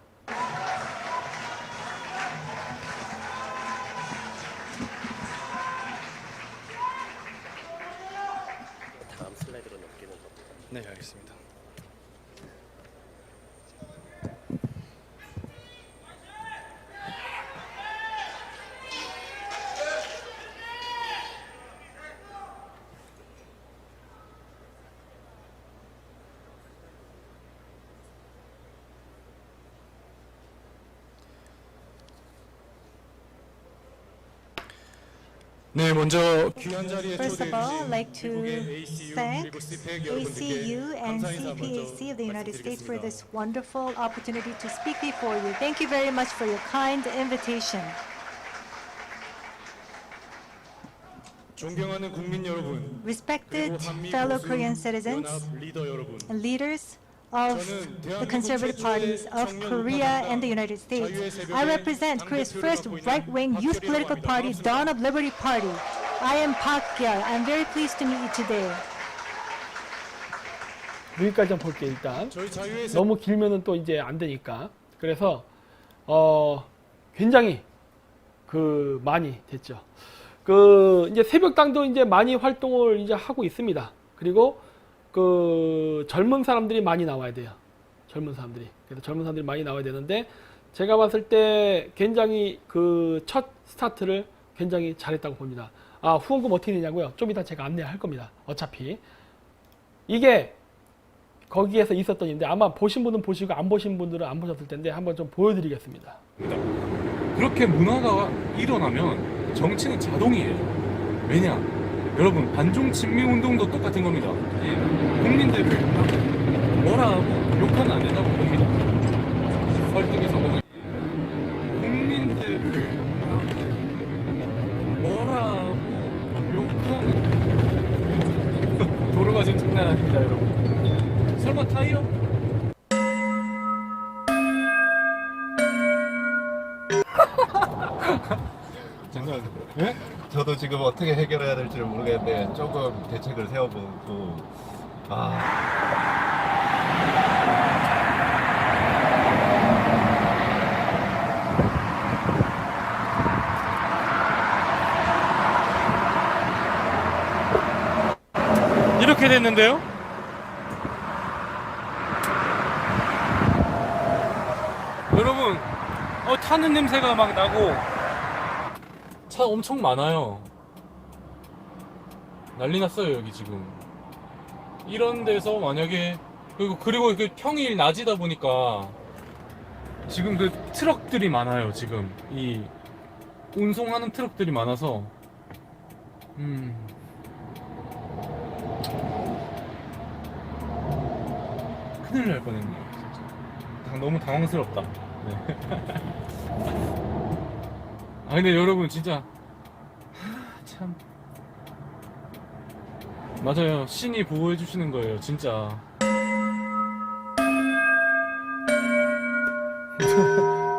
[SPEAKER 13] 다음 슬라이드로 넘기는 겁니다.
[SPEAKER 14] 네, 알겠습니다. 네, 먼저 귀한 자리에
[SPEAKER 15] First of all,
[SPEAKER 14] 초대해
[SPEAKER 15] I'd like
[SPEAKER 14] 주신
[SPEAKER 15] to
[SPEAKER 14] 미국의 ACU
[SPEAKER 15] thank
[SPEAKER 14] 그리고 CPAC 여러분들께
[SPEAKER 15] ACU and
[SPEAKER 14] 감사 인사 먼저
[SPEAKER 15] CPAC of the United States for
[SPEAKER 14] 말씀드리겠습니다.
[SPEAKER 15] this wonderful opportunity to speak before you. Thank you very much for your kind invitation.
[SPEAKER 14] 존경하는 국민 여러분,
[SPEAKER 15] Respected
[SPEAKER 14] 그리고 한미
[SPEAKER 15] fellow
[SPEAKER 14] 보수
[SPEAKER 15] Korean citizens
[SPEAKER 14] 연합 리더 여러분,
[SPEAKER 15] and leaders of the conservative parties of Korea and the United States. I represent Korea's first right-wing youth political party, Dawn of Liberty Party. I am Park Gyal. I'm very pleased to meet you today.
[SPEAKER 1] 여기까지 좀 볼게요. 일단
[SPEAKER 14] 저희 자유의
[SPEAKER 1] 너무 길면은 또 이제 안 되니까. 그래서 굉장히 많이 됐죠. 이제 새벽당도 이제 많이 활동을 이제 하고 있습니다. 그리고 젊은 사람들이 많이 나와야 돼요. 젊은 사람들이. 그래서 젊은 사람들이 많이 나와야 되는데, 제가 봤을 때 굉장히 첫 스타트를 굉장히 잘했다고 봅니다. 아, 후원금 어떻게 되냐고요? 좀 이따 제가 안내할 겁니다. 어차피. 이게 거기에서 있었던 일인데, 아마 보신 분은 보시고 안 보신 분들은 안 보셨을 텐데, 한번 좀 보여드리겠습니다.
[SPEAKER 14] 그렇게 문화가 일어나면 정치는 자동이에요. 왜냐? 여러분, 반중 친미 운동도 똑같은 겁니다. 예, 국민들을 뭐라 하고 욕하면 안 된다고 봅니다. 설득에 성공을. 국민들을 뭐라 하고 욕하면 도로가 지금 장난 아닙니다, 여러분. 설마 타이어? 잠깐. 예?
[SPEAKER 16] 저도 지금 어떻게 해결해야 될지를 모르겠는데 조금 대책을 세워보고
[SPEAKER 14] 이렇게 됐는데요? 여러분, 타는 냄새가 막 나고 차 엄청 많아요. 난리 났어요, 여기 지금. 이런 데서 만약에 그리고 평일 낮이다 보니까 지금 트럭들이 많아요. 지금 이 운송하는 트럭들이 많아서 큰일 날 뻔했네요. 진짜. 너무 당황스럽다. 네. 근데 여러분 진짜 참 맞아요. 신이 보호해 주시는 거예요, 진짜.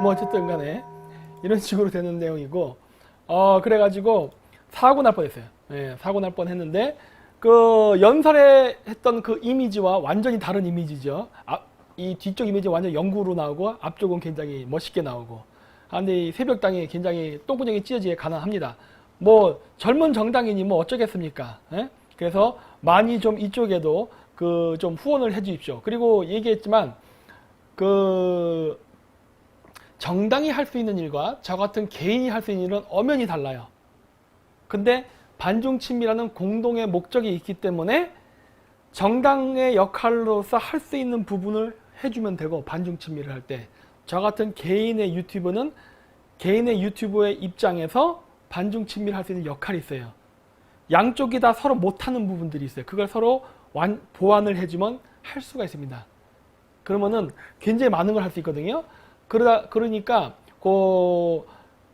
[SPEAKER 1] 뭐 어쨌든 간에 이런 식으로 되는 내용이고, 그래가지고 사고 날 뻔했어요. 예, 사고 날 뻔했는데 연설에 했던 이미지와 완전히 다른 이미지죠. 이 뒤쪽 이미지 완전 영구로 나오고 앞쪽은 굉장히 멋있게 나오고. 근데 이 새벽당이 굉장히 똥구멍이 찢어지게 가난합니다. 뭐 젊은 정당이니 뭐 어쩌겠습니까? 예? 그래서 많이 좀 이쪽에도 좀 후원을 해 주십시오. 그리고 얘기했지만 정당이 할 수 있는 일과 저 같은 개인이 할 수 있는 일은 엄연히 달라요. 근데 반중친미라는 공동의 목적이 있기 때문에 정당의 역할로서 할 수 있는 부분을 해주면 되고, 반중친미를 할 때 저 같은 개인의 유튜버는 개인의 유튜버의 입장에서 반중친미를 할 수 있는 역할이 있어요. 양쪽이 다 서로 못하는 부분들이 있어요. 그걸 서로 보완을 해주면 할 수가 있습니다. 그러면은 굉장히 많은 걸 할 수 있거든요. 그러니까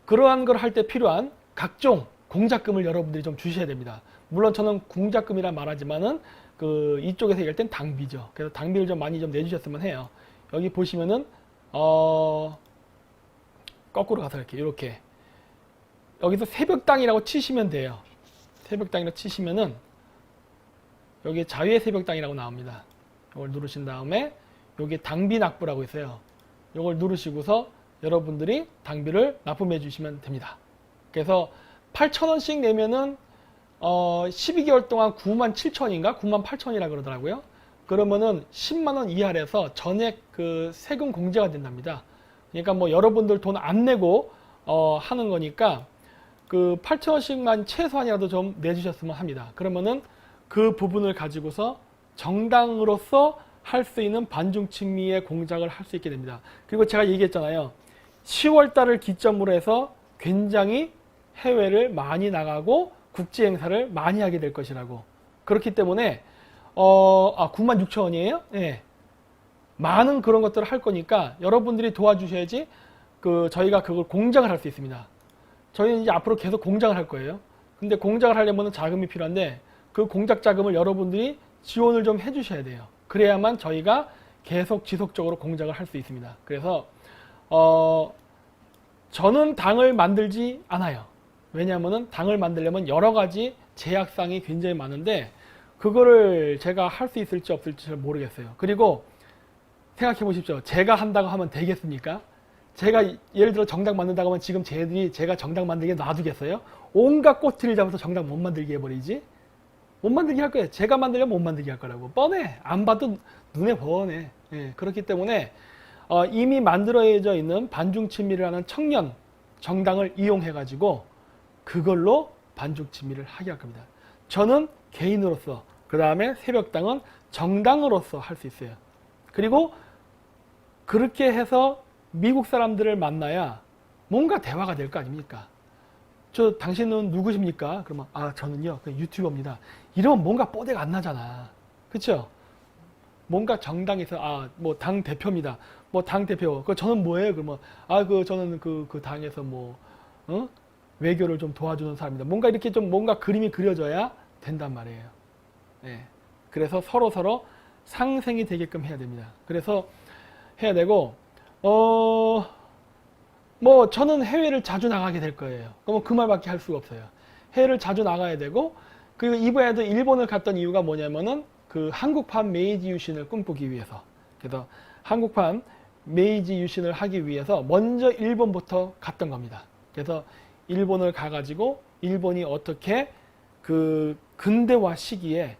[SPEAKER 1] 그러한 걸 할 때 필요한 각종 공작금을 여러분들이 좀 주셔야 됩니다. 물론 저는 공작금이라 말하지만은 그 이쪽에서 얘기할 땐 당비죠. 그래서 당비를 좀 많이 좀 내주셨으면 해요. 여기 보시면은 거꾸로 가서 이렇게 여기서 새벽당이라고 치시면 돼요. 새벽당이라고 치시면은 여기 자유의 새벽당이라고 나옵니다. 이걸 누르신 다음에 여기 당비 납부라고 있어요. 이걸 누르시고서 여러분들이 당비를 납품해 주시면 됩니다. 그래서 8,000원씩 내면은 12개월 동안 97,000원인가 98,000원이라 그러더라고요. 그러면은 10만원 이하래서 전액 그 세금 공제가 된답니다. 그러니까 뭐 여러분들 돈 안 내고 하는 거니까 그 8,000원씩만 최소한이라도 좀 내주셨으면 합니다. 그러면은 그 부분을 가지고서 정당으로서 할 수 있는 반중친미의 공작을 할 수 있게 됩니다. 그리고 제가 얘기했잖아요. 10월 달을 기점으로 해서 굉장히 해외를 많이 나가고 국제 행사를 많이 하게 될 것이라고. 그렇기 때문에 96,000원이에요? 네. 많은 그런 것들을 할 거니까 여러분들이 도와주셔야지 저희가 그걸 공작을 할 수 있습니다. 저희는 이제 앞으로 계속 공작을 할 거예요. 근데 공작을 하려면 자금이 필요한데 그 공작 자금을 여러분들이 지원을 좀 해주셔야 돼요. 그래야만 저희가 계속 지속적으로 공작을 할 수 있습니다. 그래서 저는 당을 만들지 않아요. 왜냐하면 당을 만들려면 여러 가지 제약사항이 굉장히 많은데 그거를 제가 할 수 있을지 없을지 잘 모르겠어요. 그리고 생각해 보십시오. 제가 한다고 하면 되겠습니까? 제가 예를 들어 정당 만든다고 하면 지금 제가 정당 만들게 놔두겠어요? 온갖 꼬투리를 잡아서 정당 못 만들게 해버리지? 못 만들게 할 거예요. 제가 만들려면 못 만들게 할 거라고. 뻔해. 안 봐도 눈에 뻔해. 예, 그렇기 때문에 이미 만들어져 있는 반중친미를 청년 정당을 이용해 가지고 그걸로 반중친미를 하게 할 겁니다. 저는 개인으로서, 그 다음에 새벽당은 정당으로서 할 수 있어요. 그리고 그렇게 해서 미국 사람들을 만나야 뭔가 대화가 될 거 아닙니까? 당신은 누구십니까? 그러면 저는요 유튜버입니다. 이러면 뭔가 뽀대가 안 나잖아. 그렇죠? 뭔가 정당에서 뭐 당 대표입니다. 뭐 당 대표. 저는 뭐예요? 그러면 저는 그 당에서 외교를 좀 도와주는 사람입니다. 뭔가 이렇게 좀 뭔가 그림이 그려져야 된단 말이에요. 네. 그래서 서로 상생이 되게끔 해야 됩니다. 그래서 해야 되고 저는 해외를 자주 나가게 될 거예요. 그러면 그 말밖에 할 수가 없어요. 해외를 자주 나가야 되고, 그리고 이번에도 일본을 갔던 이유가 뭐냐면은 그 한국판 메이지 유신을 꿈꾸기 위해서. 그래서 한국판 메이지 유신을 하기 위해서 먼저 일본부터 갔던 겁니다. 그래서 일본을 가가지고 일본이 어떻게 그 근대화 시기에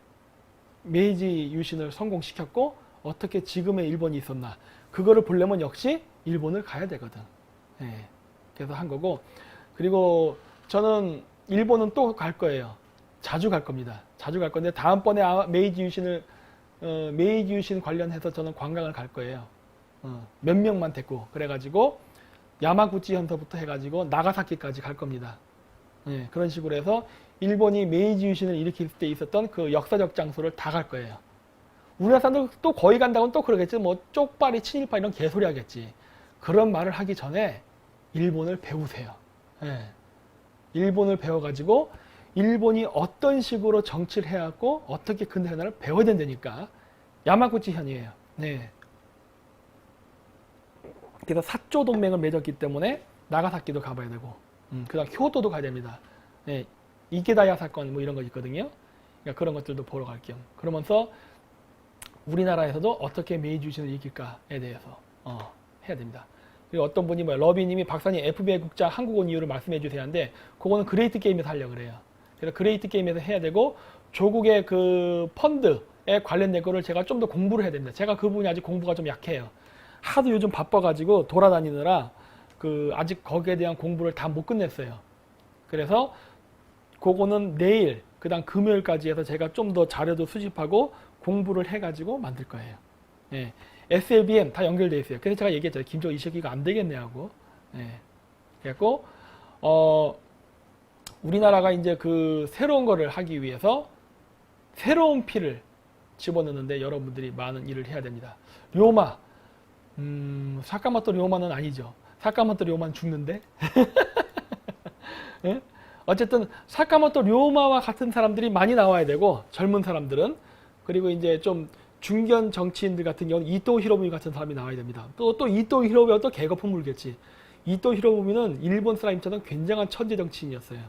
[SPEAKER 1] 메이지 유신을 성공시켰고 어떻게 지금의 일본이 있었나. 그거를 보려면 역시 일본을 가야 되거든. 네. 그래서 한 거고, 그리고 저는 일본은 또 갈 거예요. 자주 갈 겁니다. 자주 갈 건데 다음번에 메이지 유신 관련해서 저는 관광을 갈 거예요. 몇 명만 데리고 그래가지고 야마구치 현서부터 해가지고 나가사키까지 갈 겁니다. 네. 그런 식으로 해서 일본이 메이지 유신을 일으킬 때 있었던 그 역사적 장소를 다 갈 거예요. 우리나라 사람들 또 거기 간다고는 또 그러겠지. 뭐 쪽발이 친일파 이런 개소리 하겠지. 그런 말을 하기 전에 일본을 배우세요. 네. 일본을 배워가지고 일본이 어떤 식으로 정치를 해왔고 어떻게 근대화를 배워야 된다니까. 야마구치 현이에요. 네. 그래서 사조 동맹을 맺었기 때문에 나가사키도 가봐야 되고, 그다음 교토도 가야 됩니다. 네. 이케다야 사건 뭐 이런 거 있거든요. 그러니까 그런 것들도 보러 갈 겸. 그러면서 우리나라에서도 어떻게 메이지 유신을 이길까에 대해서 해야 됩니다. 그리고 어떤 분이 러비님이 박사님 FBI 국자 한국 온 이유를 말씀해 주세요 하는데 그거는 그레이트 게임에서 하려고 그래요. 그래서 그레이트 게임에서 해야 되고 조국의 그 펀드에 관련된 거를 제가 좀 더 공부를 해야 됩니다. 제가 그 부분이 아직 공부가 좀 약해요. 하도 요즘 바빠가지고 돌아다니느라 아직 거기에 대한 공부를 다 못 끝냈어요. 그래서 그거는 내일 그다음 금요일까지 해서 제가 좀 더 자료도 수집하고 공부를 해가지고 만들 거예요. 예. SLBM 다 연결되어 있어요. 그래서 제가 얘기했죠. 김정은 이 새끼가 안 되겠네 하고. 예. 그래갖고 우리나라가 이제 그 새로운 거를 하기 위해서 새로운 피를 집어넣는데 여러분들이 많은 일을 해야 됩니다. 료마. 사카모토 료마는 아니죠. 사카모토 료마는 죽는데. 예? 어쨌든 사카모토 료마와 같은 사람들이 많이 나와야 되고 젊은 사람들은 그리고 이제 좀 중견 정치인들 같은 경우는 이토 히로부미 같은 사람이 나와야 됩니다. 또 이토 히로부미가 또 개거품 물겠지. 이토 히로부미는 일본 사람처럼 굉장한 천재 정치인이었어요.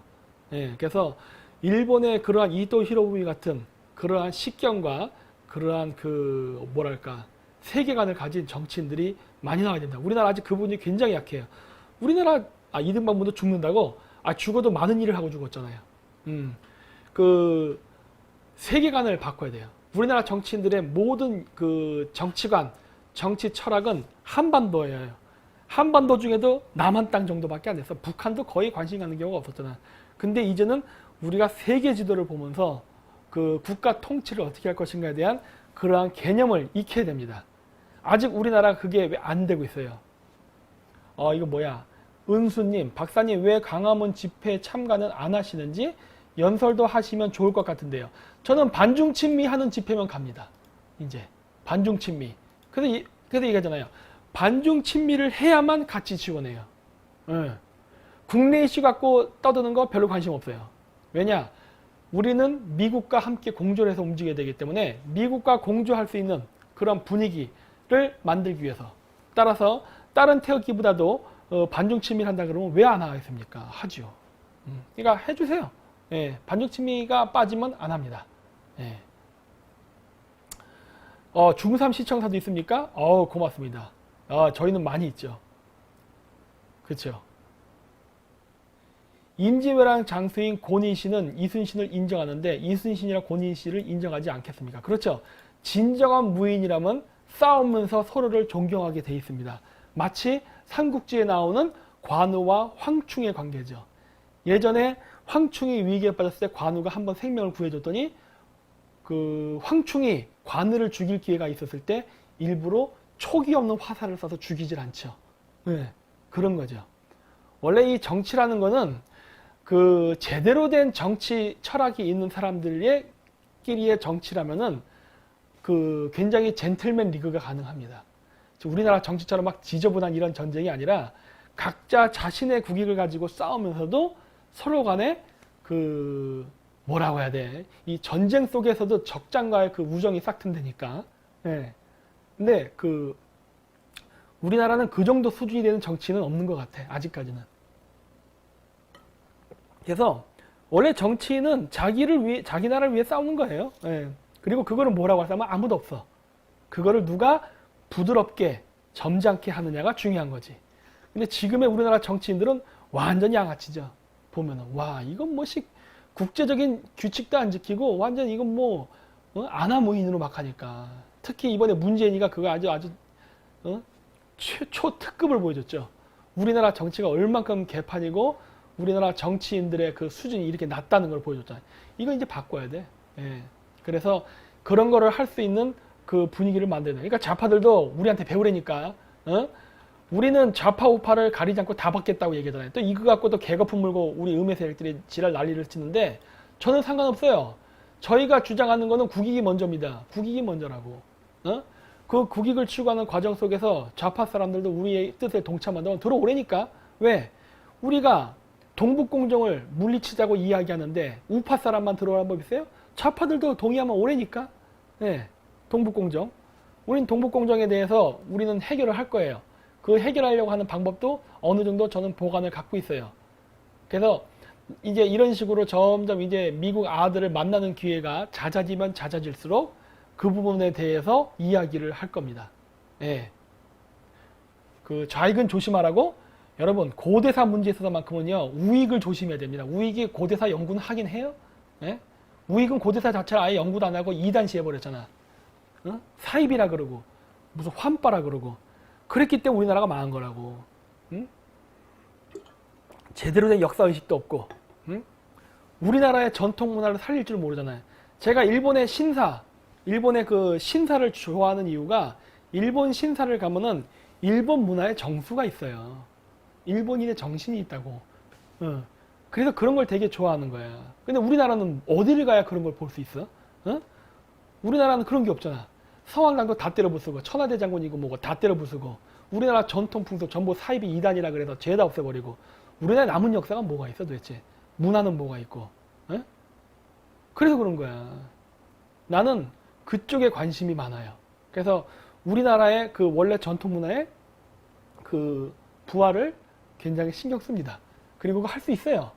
[SPEAKER 1] 예, 그래서 일본의 그러한 이토 히로부미 같은 그러한 식견과 그러한 그 뭐랄까 세계관을 가진 정치인들이 많이 나와야 됩니다. 우리나라 아직 그분이 굉장히 약해요. 우리나라 이등병부도 죽는다고 죽어도 많은 일을 하고 죽었잖아요. 그 세계관을 바꿔야 돼요. 우리나라 정치인들의 모든 그 정치관, 정치 철학은 한반도예요. 한반도 중에도 남한 땅 정도밖에 안 됐어. 북한도 거의 관심 갖는 경우가 없었잖아. 근데 이제는 우리가 세계 지도를 보면서 그 국가 통치를 어떻게 할 것인가에 대한 그러한 개념을 익혀야 됩니다. 아직 우리나라 그게 왜 안 되고 있어요. 이거 뭐야? 은수님, 박사님 왜 광화문 집회 참가는 안 하시는지 연설도 하시면 좋을 것 같은데요. 저는 반중친미 하는 집회면 갑니다. 이제 반중친미. 그래서 얘기하잖아요. 반중친미를 해야만 같이 지원해요. 네. 국내 이슈 갖고 떠드는 거 별로 관심 없어요. 왜냐? 우리는 미국과 함께 공조를 해서 움직여야 되기 때문에 미국과 공조할 수 있는 그런 분위기를 만들기 위해서 따라서 다른 태극기보다도 반중친미를 한다 그러면 왜 안 하겠습니까? 하죠. 그러니까 해주세요. 예, 반중친미가 빠지면 안 합니다. 예. 중3 시청사도 있습니까? 고맙습니다. 저희는 많이 있죠. 그렇죠. 임진왜란 장수인 고니씨는 이순신을 인정하는데 이순신이랑 고니씨를 인정하지 않겠습니까? 그렇죠. 진정한 무인이라면 싸우면서 서로를 존경하게 돼 있습니다. 마치 삼국지에 나오는 관우와 황충의 관계죠. 예전에 황충이 위기에 빠졌을 때 관우가 한번 생명을 구해줬더니 그 황충이 관우를 죽일 기회가 있었을 때 일부러 촉이 없는 화살을 쏴서 죽이질 않죠. 네, 그런 거죠. 원래 이 정치라는 거는 그 제대로 된 정치 철학이 있는 사람들의 끼리의 정치라면은 그 굉장히 젠틀맨 리그가 가능합니다. 우리나라 정치처럼 막 지저분한 이런 전쟁이 아니라 각자 자신의 국익을 가지고 싸우면서도 서로 간에 그 뭐라고 해야 돼? 이 전쟁 속에서도 적장과의 그 우정이 싹튼다니까. 네. 근데 그 우리나라는 그 정도 수준이 되는 정치는 없는 것 같아. 아직까지는. 그래서 원래 정치인은 자기 나라를 위해 싸우는 거예요. 네. 그리고 그거를 뭐라고 하면 아무도 없어. 그거를 누가 부드럽게 점잖게 하느냐가 중요한 거지. 근데 지금의 우리나라 정치인들은 완전 양아치죠. 보면은 와 이건 뭐씩 국제적인 규칙도 안 지키고 완전 이건 뭐 아나무인으로 막 하니까. 특히 이번에 문재인이가 그거 아주 최초 특급을 보여줬죠. 우리나라 정치가 얼만큼 개판이고 우리나라 정치인들의 그 수준이 이렇게 낮다는 걸 보여줬잖아요. 이거 이제 바꿔야 돼. 예. 그래서 그런 거를 할 수 있는 그 분위기를 만드는. 그러니까 좌파들도 우리한테 배우라니까. 우리는 좌파 우파를 가리지 않고 다 받겠다고 얘기하잖아요. 또 이거 갖고 또 개거품 물고 우리 음의 세력들이 지랄 난리를 치는데 저는 상관없어요. 저희가 주장하는 거는 국익이 먼저입니다. 국익이 먼저라고. 그 국익을 추구하는 과정 속에서 좌파 사람들도 우리의 뜻에 동참한다면 들어오라니까. 왜? 우리가 동북공정을 물리치자고 이야기하는데 우파 사람만 들어오라는 법 있어요? 좌파들도 동의하면 오라니까. 네, 동북공정. 우린 동북공정에 대해서 우리는 해결을 할 거예요. 그 해결하려고 하는 방법도 어느 정도 저는 보관을 갖고 있어요. 그래서 이제 이런 식으로 점점 이제 미국 아들을 만나는 기회가 잦아지면 잦아질수록 그 부분에 대해서 이야기를 할 겁니다. 예. 그 좌익은 조심하라고? 여러분 고대사 문제에 있어서만큼은요 우익을 조심해야 됩니다. 우익이 고대사 연구는 하긴 해요. 예? 우익은 고대사 자체를 아예 연구도 안 하고 이단시 해버렸잖아. 사입이라 그러고 무슨 환빠라 그러고 그랬기 때문에 우리나라가 망한 거라고. 제대로 된 역사의식도 없고 우리나라의 전통 문화를 살릴 줄 모르잖아요. 제가 일본의 그 신사를 좋아하는 이유가 일본 신사를 가면은 일본 문화의 정수가 있어요. 일본인의 정신이 있다고. 그래서 그런 걸 되게 좋아하는 거야. 근데 우리나라는 어디를 가야 그런 걸 볼 수 있어? 우리나라는 그런 게 없잖아. 성황당도 다 때려 부수고 천하대 장군이고 뭐고 다 때려 부수고 우리나라 전통 풍속 전부 사입이 이단이라 그래서 죄다 없애버리고 우리나라에 남은 역사가 뭐가 있어 도대체? 문화는 뭐가 있고, 에? 그래서 그런 거야. 나는 그쪽에 관심이 많아요. 그래서 우리나라의 그 원래 전통 문화의 그 부활을 굉장히 신경 씁니다. 그리고 할 수 있어요.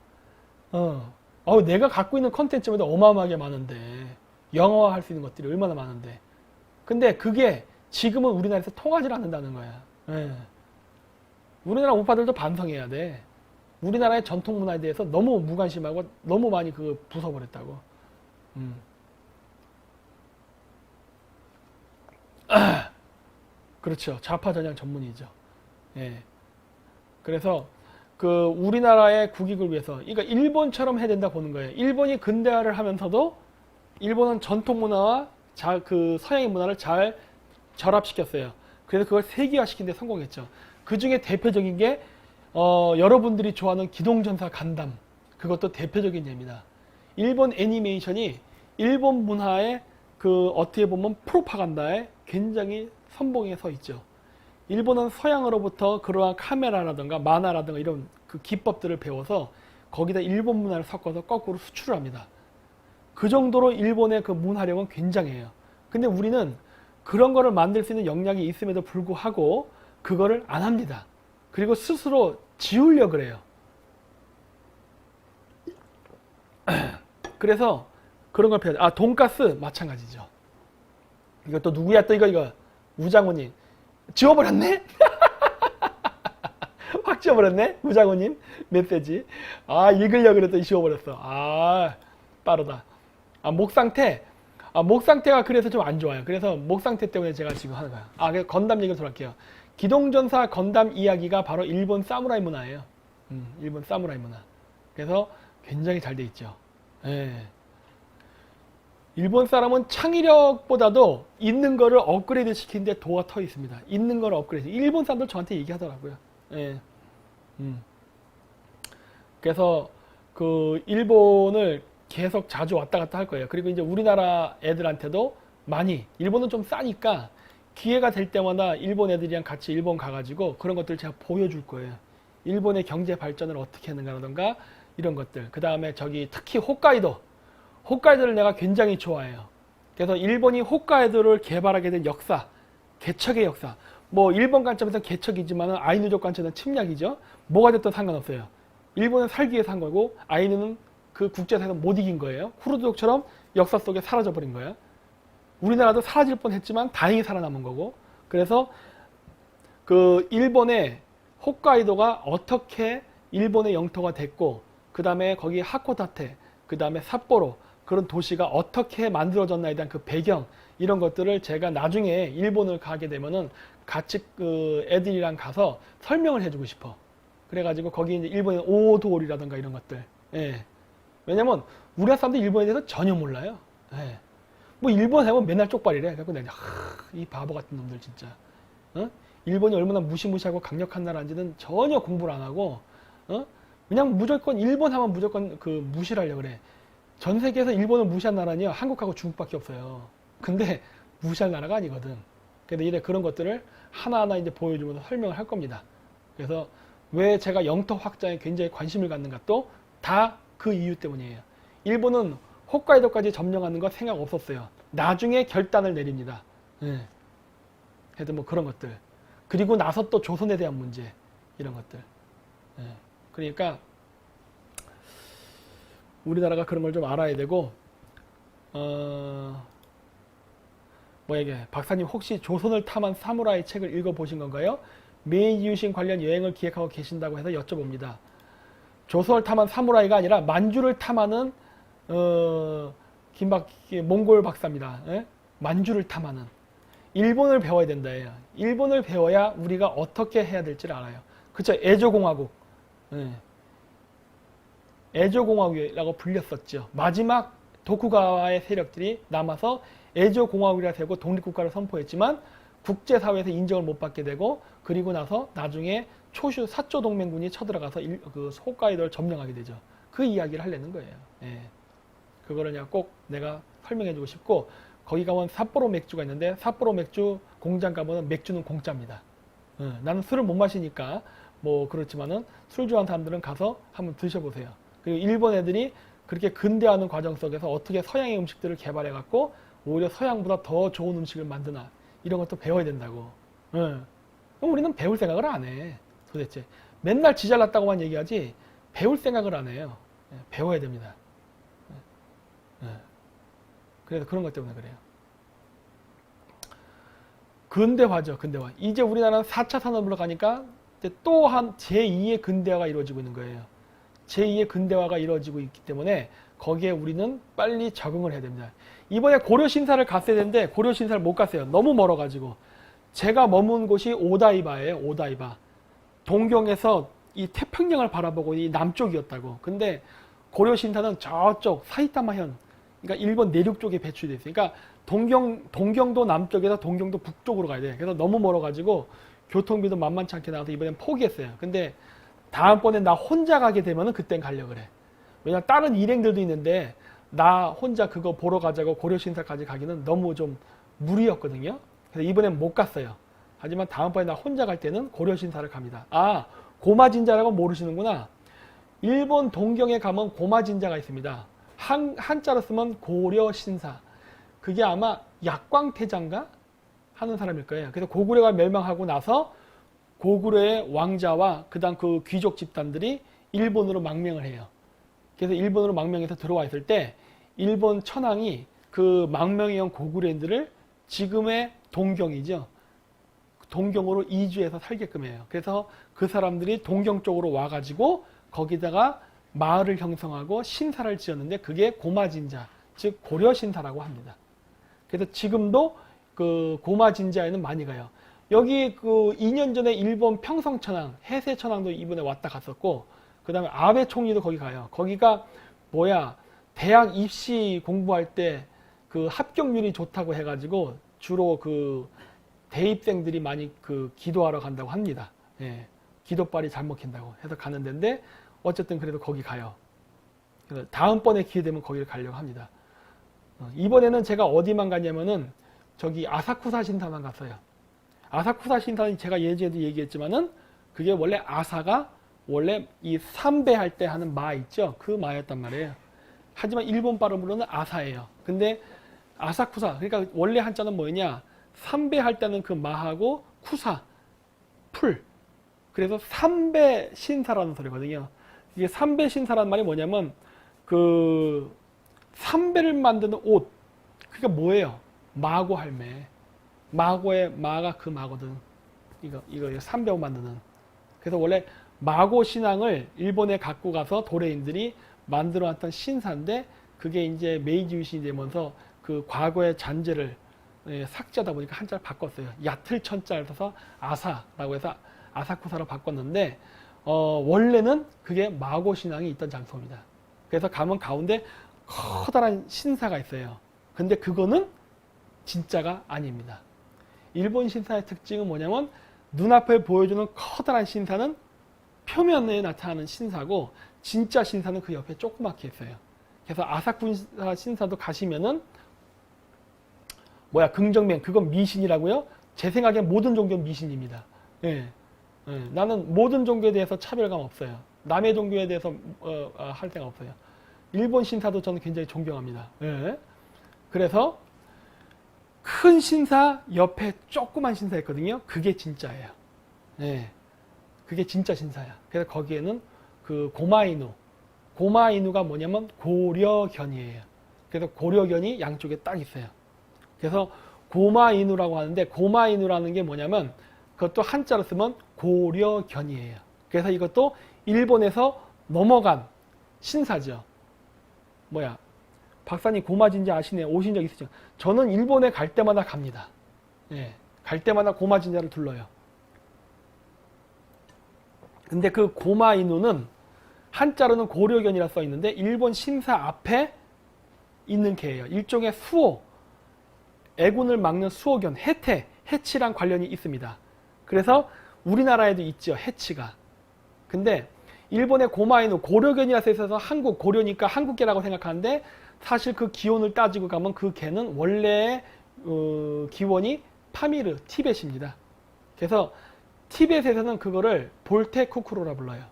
[SPEAKER 1] 내가 갖고 있는 컨텐츠마다 어마어마하게 많은데, 영어화 할 수 있는 것들이 얼마나 많은데. 근데 그게 지금은 우리나라에서 통하지 않는다는 거야. 예. 우리나라 우파들도 반성해야 돼. 우리나라의 전통 문화에 대해서 너무 무관심하고 너무 많이 부숴버렸다고. 그렇죠. 좌파 전향 전문이죠. 예. 그래서 그 우리나라의 국익을 위해서, 그러니까 일본처럼 해야 된다 보는 거예요. 일본이 근대화를 하면서도 일본은 전통 문화와 그 서양의 문화를 잘 결합시켰어요. 그래서 그걸 세계화시킨 데 성공했죠. 그 중에 대표적인 게 여러분들이 좋아하는 기동전사 간담, 그것도 대표적인 예입니다. 일본 애니메이션이 일본 문화의 그 어떻게 보면 프로파간다에 굉장히 선봉에 서 있죠. 일본은 서양으로부터 그러한 카메라라든가 만화라든가 이런 그 기법들을 배워서 거기다 일본 문화를 섞어서 거꾸로 수출을 합니다. 그 정도로 일본의 그 문화력은 굉장해요. 근데 우리는 그런 거를 만들 수 있는 역량이 있음에도 불구하고 그거를 안 합니다. 그리고 스스로 지우려고 그래요. 그래서 그런 걸 배워야 돼. 돈가스 마찬가지죠. 이것도 누구야 또 이거 우장호님 지워버렸네? 확 지워버렸네? 우장호님 메시지. 읽으려고 그랬더니 지워버렸어. 빠르다. 목 상태가 그래서 좀 안 좋아요. 그래서 목 상태 때문에 제가 지금 하는 거야. 그래서 건담 얘기로 돌아갈게요. 기동전사 건담 이야기가 바로 일본 사무라이 문화예요. 일본 사무라이 문화. 그래서 굉장히 잘 돼 있죠. 예. 일본 사람은 창의력보다도 있는 거를 업그레이드 시키는데 도가 터 있습니다. 있는 거를 업그레이드. 일본 사람들 저한테 얘기하더라고요. 예. 그래서 그 일본을 계속 자주 왔다 갔다 할 거예요. 그리고 이제 우리나라 애들한테도 많이, 일본은 좀 싸니까 기회가 될 때마다 일본 애들이랑 같이 일본 가가지고 그런 것들 제가 보여줄 거예요. 일본의 경제 발전을 어떻게 하는가라던가 이런 것들. 그 다음에 특히 홋카이도를 내가 굉장히 좋아해요. 그래서 일본이 홋카이도를 개발하게 된 역사, 개척의 역사. 뭐 일본 관점에서 개척이지만 아이누족 관점에서는 침략이죠. 뭐가 됐든 상관없어요. 일본은 살기 위해서 한 거고 아이누는 그 국제사에서 못 이긴 거예요. 후르족처럼 역사 속에 사라져버린 거예요. 우리나라도 사라질 뻔했지만 다행히 살아남은 거고. 그래서 그 일본의 홋카이도가 어떻게 일본의 영토가 됐고, 그 다음에 거기 하코다테, 그 다음에 삿포로, 그런 도시가 어떻게 만들어졌나에 대한 그 배경, 이런 것들을 제가 나중에 일본을 가게 되면은 같이 그 애들이랑 가서 설명을 해주고 싶어. 그래가지고 거기 이제 일본의 오도올이라든가 이런 것들. 예. 왜냐면 우리나라 사람들 일본에 대해서 전혀 몰라요. 예. 뭐 일본 하면 맨날 쪽발이래. 그래서 내가 이 바보 같은 놈들 진짜. 일본이 얼마나 무시무시하고 강력한 나라인지는 전혀 공부를 안 하고, 그냥 무조건 일본 하면 무조건 그 무시를 하려고 그래. 전 세계에서 일본을 무시한 나라는요, 한국하고 중국밖에 없어요. 근데 무시할 나라가 아니거든. 그래서 이제 그런 것들을 하나하나 이제 보여주면서 설명을 할 겁니다. 그래서 왜 제가 영토 확장에 굉장히 관심을 갖는가, 또 다 그 이유 때문이에요. 일본은 홋카이도까지 점령하는 거 생각 없었어요. 나중에 결단을 내립니다. 예. 그래도 뭐 그런 것들. 그리고 나서 또 조선에 대한 문제, 이런 것들. 예. 그러니까 우리나라가 그런 걸 좀 알아야 되고, 이게 박사님 혹시 조선을 탐한 사무라이 책을 읽어보신 건가요? 메이지 유신 관련 여행을 기획하고 계신다고 해서 여쭤봅니다. 조선을 탐한 사무라이가 아니라 만주를 탐하는 몽골 박사입니다. 예? 만주를 탐하는. 일본을 배워야 된다예요. 일본을 배워야 우리가 어떻게 해야 될지를 알아요. 그쵸? 에조공화국. 예. 에조공화국이라고 불렸었죠. 마지막 도쿠가와의 세력들이 남아서 에조공화국이라 세우고 독립국가를 선포했지만 국제사회에서 인정을 못 받게 되고, 그리고 나서 나중에 초슈 사조 동맹군이 쳐들어가서 그 홋카이도를 점령하게 되죠. 그 이야기를 하려는 거예요. 예. 그거를 그냥 꼭 내가 설명해주고 싶고, 거기 가면 삿포로 맥주가 있는데 삿포로 맥주 공장 가면 맥주는 공짜입니다. 나는 술을 못 마시니까 뭐 그렇지만은 술 좋아하는 사람들은 가서 한번 드셔보세요. 그리고 일본 애들이 그렇게 근대화하는 과정 속에서 어떻게 서양의 음식들을 개발해갖고 오히려 서양보다 더 좋은 음식을 만드나 이런 것도 배워야 된다고. 그럼 우리는 배울 생각을 안 해. 도대체 맨날 지 잘났다고만 얘기하지 배울 생각을 안 해요. 배워야 됩니다. 그래서 그런 것 때문에 그래요. 근대화죠, 근대화. 이제 우리나라는 4차 산업으로 가니까 또한 제2의 근대화가 이루어지고 있는 거예요. 제2의 근대화가 이루어지고 있기 때문에 거기에 우리는 빨리 적응을 해야 됩니다. 이번에 고려신사를 갔어야 되는데 고려신사를 못 갔어요. 너무 멀어가지고. 제가 머문 곳이 오다이바예요, 오다이바. 동경에서 이 태평양을 바라보고 이 남쪽이었다고. 근데 고려신사는 저쪽 사이타마현, 그러니까 일본 내륙 쪽에 배출되어 있어요. 그러니까 동경도 남쪽에서 동경도 북쪽으로 가야 돼요. 그래서 너무 멀어가지고 교통비도 만만치 않게 나와서 이번엔 포기했어요. 근데 다음번에 나 혼자 가게 되면은 그땐 가려고 그래. 왜냐면 다른 일행들도 있는데 나 혼자 그거 보러 가자고 고려신사까지 가기는 너무 좀 무리였거든요. 그래서 이번엔 못 갔어요. 하지만 다음번에 나 혼자 갈 때는 고려신사를 갑니다. 아, 고마진자라고 모르시는구나. 일본 동경에 가면 고마진자가 있습니다. 한자로 쓰면 고려신사. 그게 아마 약광태자인가 하는 사람일 거예요. 그래서 고구려가 멸망하고 나서 고구려의 왕자와 그다음 그 귀족 집단들이 일본으로 망명을 해요. 그래서 일본으로 망명해서 들어와 있을 때 일본 천황이 그 망명해 온 고구려인들을 지금의 동경이죠. 동경으로 이주해서 살게끔 해요. 그래서 그 사람들이 동경 쪽으로 와가지고 거기다가 마을을 형성하고 신사를 지었는데 그게 고마진자, 즉 고려신사라고 합니다. 그래서 지금도 그 고마진자에는 많이 가요. 여기 그 2년 전에 일본 평성천황, 해세천황도 이번에 왔다 갔었고, 그 다음에 아베 총리도 거기 가요. 거기가 뭐야, 대학 입시 공부할 때 그 합격률이 좋다고 해가지고 주로 그 대입생들이 많이 그 기도하러 간다고 합니다. 예, 기도빨이 잘 먹힌다고 해서 가는 데인데 어쨌든 그래도 거기 가요. 그래서 다음번에 기회 되면 거기를 가려고 합니다. 이번에는 제가 어디만 갔냐면은 저기 아사쿠사 신사만 갔어요. 아사쿠사 신사는 제가 예전에도 얘기했지만은 그게 원래 아사가 원래 이 삼배 할 때 하는 마 있죠? 그 마였단 말이에요. 하지만 일본 발음으로는 아사예요. 근데 아사쿠사, 그러니까 원래 한자는 뭐냐? 삼배 할 때는 그 마하고 쿠사, 풀. 그래서 삼배 신사라는 소리거든요. 이게 삼배 신사라는 말이 뭐냐면 그 삼배를 만드는 옷. 그게 뭐예요? 마고 할매. 마고의 마가 그 마거든. 이거 삼배 옷 만드는. 그래서 원래 마고 신앙을 일본에 갖고 가서 도레인들이 만들어 놨던 신사인데 그게 이제 메이지 유신이 되면서 그 과거의 잔재를 삭제하다 보니까 한자를 바꿨어요. 얕을 천자를 써서 아사라고 해서 아사쿠사로 바꿨는데 원래는 그게 마고 신앙이 있던 장소입니다. 그래서 가면 가운데 커다란 신사가 있어요. 근데 그거는 진짜가 아닙니다. 일본 신사의 특징은 뭐냐면 눈앞에 보여주는 커다란 신사는 표면에 나타나는 신사고 진짜 신사는 그 옆에 조그맣게 있어요. 그래서 아사쿠사 신사도 가시면은 뭐야 긍정맹 그건 미신이라고요? 제 생각엔 모든 종교는 미신입니다. 예. 나는 모든 종교에 대해서 차별감 없어요. 남의 종교에 대해서 할 생각 없어요. 일본 신사도 저는 굉장히 존경합니다. 예. 그래서 큰 신사 옆에 조그만 신사 있거든요. 그게 진짜예요. 예. 그게 진짜 신사야. 그래서 거기에는 그 고마이누가 뭐냐면 고려견이에요. 그래서 고려견이 양쪽에 딱 있어요. 그래서 고마이누라고 하는데 고마이누라는 게 뭐냐면 그것도 한자로 쓰면 고려견이에요. 그래서 이것도 일본에서 넘어간 신사죠. 뭐야 박사님 고마진자 아시네요. 오신 적 있으시죠? 저는 일본에 갈 때마다 갑니다. 예, 갈 때마다 고마진자를 둘러요. 근데 그 고마이누는 한자로는 고려견이라 써 있는데 일본 신사 앞에 있는 개예요. 일종의 수호, 애군을 막는 수호견, 해치랑 관련이 있습니다. 그래서 우리나라에도 있죠, 해치가. 근데 일본의 고마이누, 고려견이라 써 있어서 한국, 고려니까 한국개라고 생각하는데 사실 그 기원을 따지고 가면 그 개는 원래의 기원이 파미르, 티벳입니다. 그래서 티벳에서는 그거를 볼테쿠쿠로라 불러요.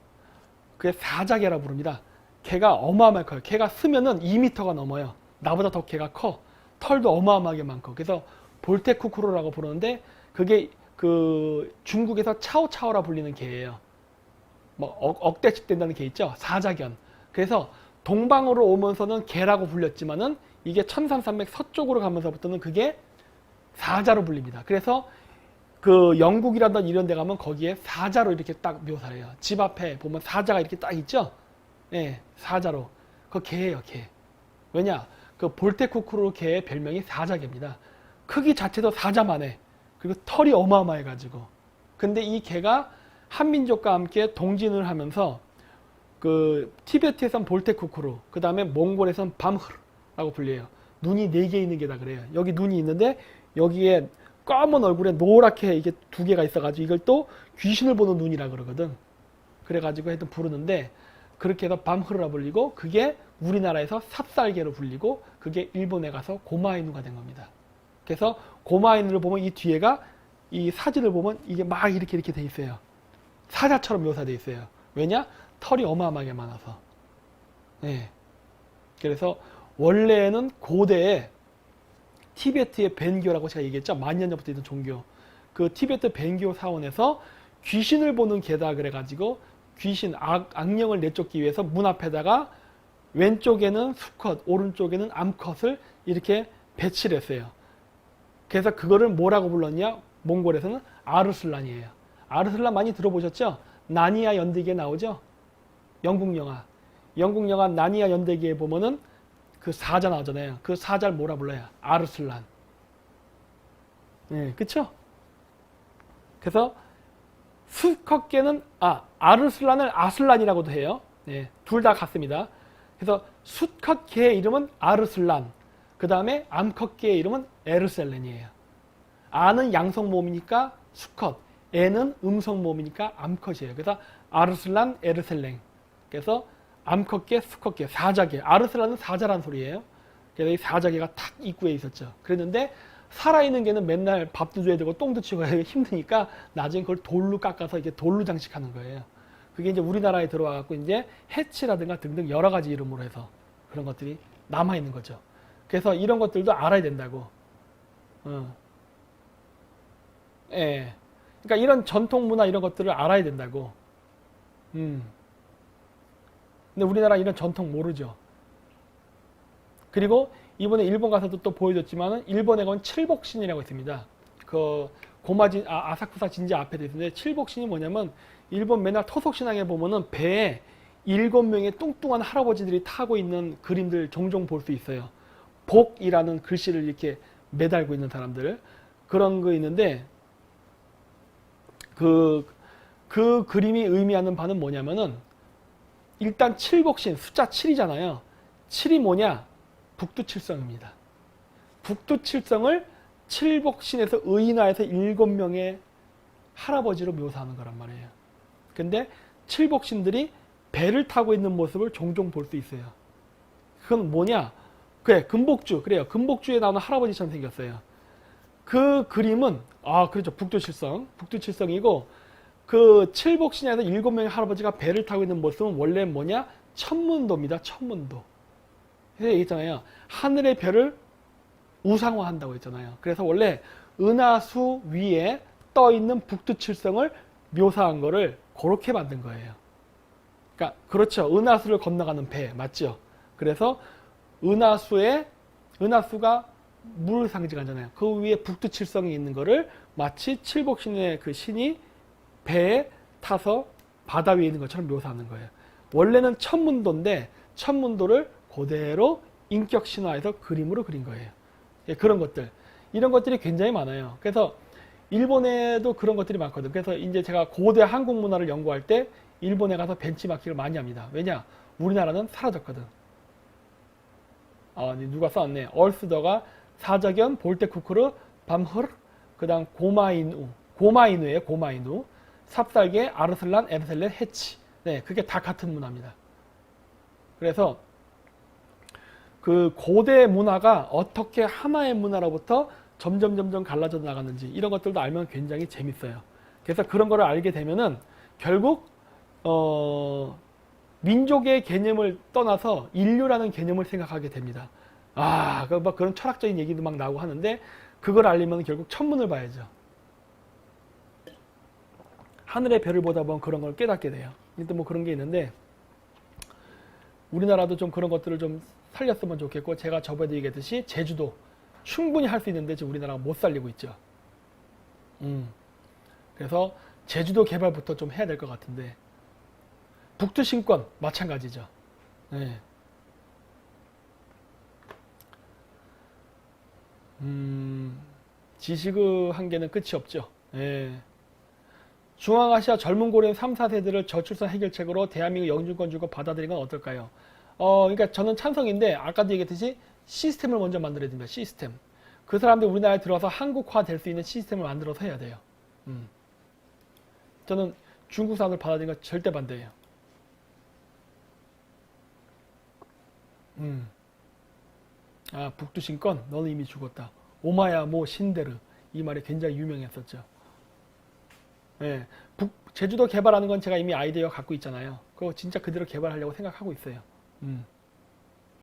[SPEAKER 1] 그게 사자개라 부릅니다. 개가 어마어마하게 커요. 개가 쓰면은 2m가 넘어요. 나보다 더 개가 커. 털도 어마어마하게 많고. 그래서 볼테쿠쿠르라고 부르는데 그게 그 중국에서 차오차오라 불리는 개예요. 뭐 억대씩 된다는 개 있죠. 사자견. 그래서 동방으로 오면서는 개라고 불렸지만은 이게 천산산맥 서쪽으로 가면서부터는 그게 사자로 불립니다. 그래서 그 영국이라든 이런 데 가면 거기에 사자로 이렇게 딱 묘사를 해요. 집 앞에 보면 사자가 이렇게 딱 있죠? 네, 사자로. 그거 개예요, 개. 왜냐? 그 볼테쿠쿠르 개의 별명이 사자개입니다. 크기 자체도 사자만해. 그리고 털이 어마어마해가지고. 근데 이 개가 한민족과 함께 동진을 하면서 그 티베트에선 볼테쿠쿠르, 그 다음에 몽골에선 밤흐르라고 불려요. 눈이 4개 있는 게다 그래요. 여기 눈이 있는데 여기에 검은 얼굴에 노랗게 이게 2개가 있어가지고 이걸 또 귀신을 보는 눈이라 그러거든. 그래가지고 하여튼 부르는데 그렇게 해서 밤흐르라 불리고 그게 우리나라에서 삽살개로 불리고 그게 일본에 가서 고마이누가 된 겁니다. 그래서 고마이누를 보면 이 뒤에가 이 사진을 보면 이게 막 이렇게 돼 있어요. 사자처럼 묘사돼 있어요. 왜냐? 털이 어마어마하게 많아서. 네. 그래서 원래는 고대에 티베트의 벤교라고 제가 얘기했죠. 만년 전부터 있던 종교. 그 티베트 벤교 사원에서 귀신을 보는 개다 그래가지고 귀신, 악령을 내쫓기 위해서 문 앞에다가 왼쪽에는 수컷, 오른쪽에는 암컷을 이렇게 배치를 했어요. 그래서 그거를 뭐라고 불렀냐? 몽골에서는 아르슬란이에요. 아르슬란 많이 들어보셨죠? 나니아 연대기에 나오죠? 영국 영화. 영국 영화 나니아 연대기에 보면은 그 사자 나오잖아요. 그 사자를 뭐라 불러요? 아르슬란. 네, 그쵸? 그래서 수컷개는 아르슬란을 아슬란이라고도 해요. 네, 둘 다 같습니다. 그래서 수컷개의 이름은 아르슬란. 그 다음에 암컷개의 이름은 에르셀렌이에요. 아는 양성모음이니까 수컷, 애는 음성모음이니까 암컷이에요. 그래서 아르슬란, 에르셀렌. 그래서 암컷개, 수컷개, 사자개. 아르슬란은 사자란 소리예요. 그래서 이 사자개가 탁 입구에 있었죠. 그랬는데 살아있는 개는 맨날 밥도 줘야 되고 똥도 치고 해야 힘드니까 나중에 그걸 돌로 깎아서 이렇게 돌로 장식하는 거예요. 그게 이제 우리나라에 들어와 갖고 이제 해치라든가 등등 여러 가지 이름으로 해서 그런 것들이 남아 있는 거죠. 그래서 이런 것들도 알아야 된다고. 예. 그러니까 이런 전통 문화 이런 것들을 알아야 된다고. 근데 우리나라 이런 전통 모르죠. 그리고 이번에 일본 가서도 또 보여줬지만은 일본에 가면 칠복신이라고 있습니다. 그 고마진 아사쿠사 진지 앞에도 있는데 칠복신이 뭐냐면 일본 맨날 토속신앙에 보면은 배에 7명의 뚱뚱한 할아버지들이 타고 있는 그림들 종종 볼 수 있어요. 복이라는 글씨를 이렇게 매달고 있는 사람들 그런 거 있는데 그 그림이 의미하는 바는 뭐냐면은 일단 칠복신 숫자 7이잖아요. 7이 뭐냐? 북두칠성입니다. 북두칠성을 칠복신에서 의인화해서 7명의 할아버지로 묘사하는 거란 말이에요. 근데 칠복신들이 배를 타고 있는 모습을 종종 볼 수 있어요. 그건 뭐냐? 그래, 금복주. 그래요. 금복주에 나오는 할아버지처럼 생겼어요. 그 그림은 그렇죠. 북두칠성. 북두칠성이고 그 칠복신에서 7명의 할아버지가 배를 타고 있는 모습은 원래 뭐냐? 천문도입니다. 천문도. 그래서 얘기했잖아요. 하늘의 별을 우상화한다고 했잖아요. 그래서 원래 은하수 위에 떠 있는 북두칠성을 묘사한 거를 그렇게 만든 거예요. 그러니까 그렇죠. 은하수를 건너가는 배 맞죠? 그래서 은하수가 물을 상징하잖아요. 그 위에 북두칠성이 있는 거를 마치 칠복신의 그 신이 배에 타서 바다 위에 있는 것처럼 묘사하는 거예요. 원래는 천문도인데 천문도를 그대로 인격 신화에서 그림으로 그린 거예요. 예, 그런 것들. 이런 것들이 굉장히 많아요. 그래서 일본에도 그런 것들이 많거든. 그래서 이제 제가 고대 한국 문화를 연구할 때 일본에 가서 벤치마킹을 많이 합니다. 왜냐? 우리나라는 사라졌거든. 누가 써왔네. 얼스더가 사자견, 볼테쿠쿠르, 밤흐르, 그 다음 고마이누예요. 고마이누. 삽살개, 아르슬란, 에르셀렌, 해치. 네, 그게 다 같은 문화입니다. 그래서 그 고대 문화가 어떻게 하나의 문화로부터 점점 갈라져 나가는지 이런 것들도 알면 굉장히 재밌어요. 그래서 그런 거를 알게 되면은 결국 민족의 개념을 떠나서 인류라는 개념을 생각하게 됩니다. 막 그런 철학적인 얘기도 막 나오고 하는데 그걸 알려면 결국 천문을 봐야죠. 하늘의 별을 보다 보면 그런 걸 깨닫게 돼요. 근데 뭐 그런 게 있는데 우리나라도 좀 그런 것들을 좀 살렸으면 좋겠고 제가 저번에 얘기했듯이 제주도 충분히 할 수 있는데 지금 우리나라가 못 살리고 있죠. 그래서 제주도 개발부터 좀 해야 될 것 같은데 북두신권 마찬가지죠. 네. 지식의 한계는 끝이 없죠. 네. 중앙아시아 젊은 고령 3, 4세대를 저출산 해결책으로 대한민국 영주권 주고 받아들이는 건 어떨까요? 그러니까 저는 찬성인데 아까도 얘기했듯이 시스템을 먼저 만들어야 됩니다. 시스템. 그 사람들 우리나라에 들어와서 한국화 될 수 있는 시스템을 만들어서 해야 돼요. 저는 중국 사람들 받아들이는 거 절대 반대예요. 북두신권 너는 이미 죽었다. 오마야 모 신데르 이 말이 굉장히 유명했었죠. 네, 제주도 개발하는 건 제가 이미 아이디어 갖고 있잖아요. 그거 진짜 그대로 개발하려고 생각하고 있어요.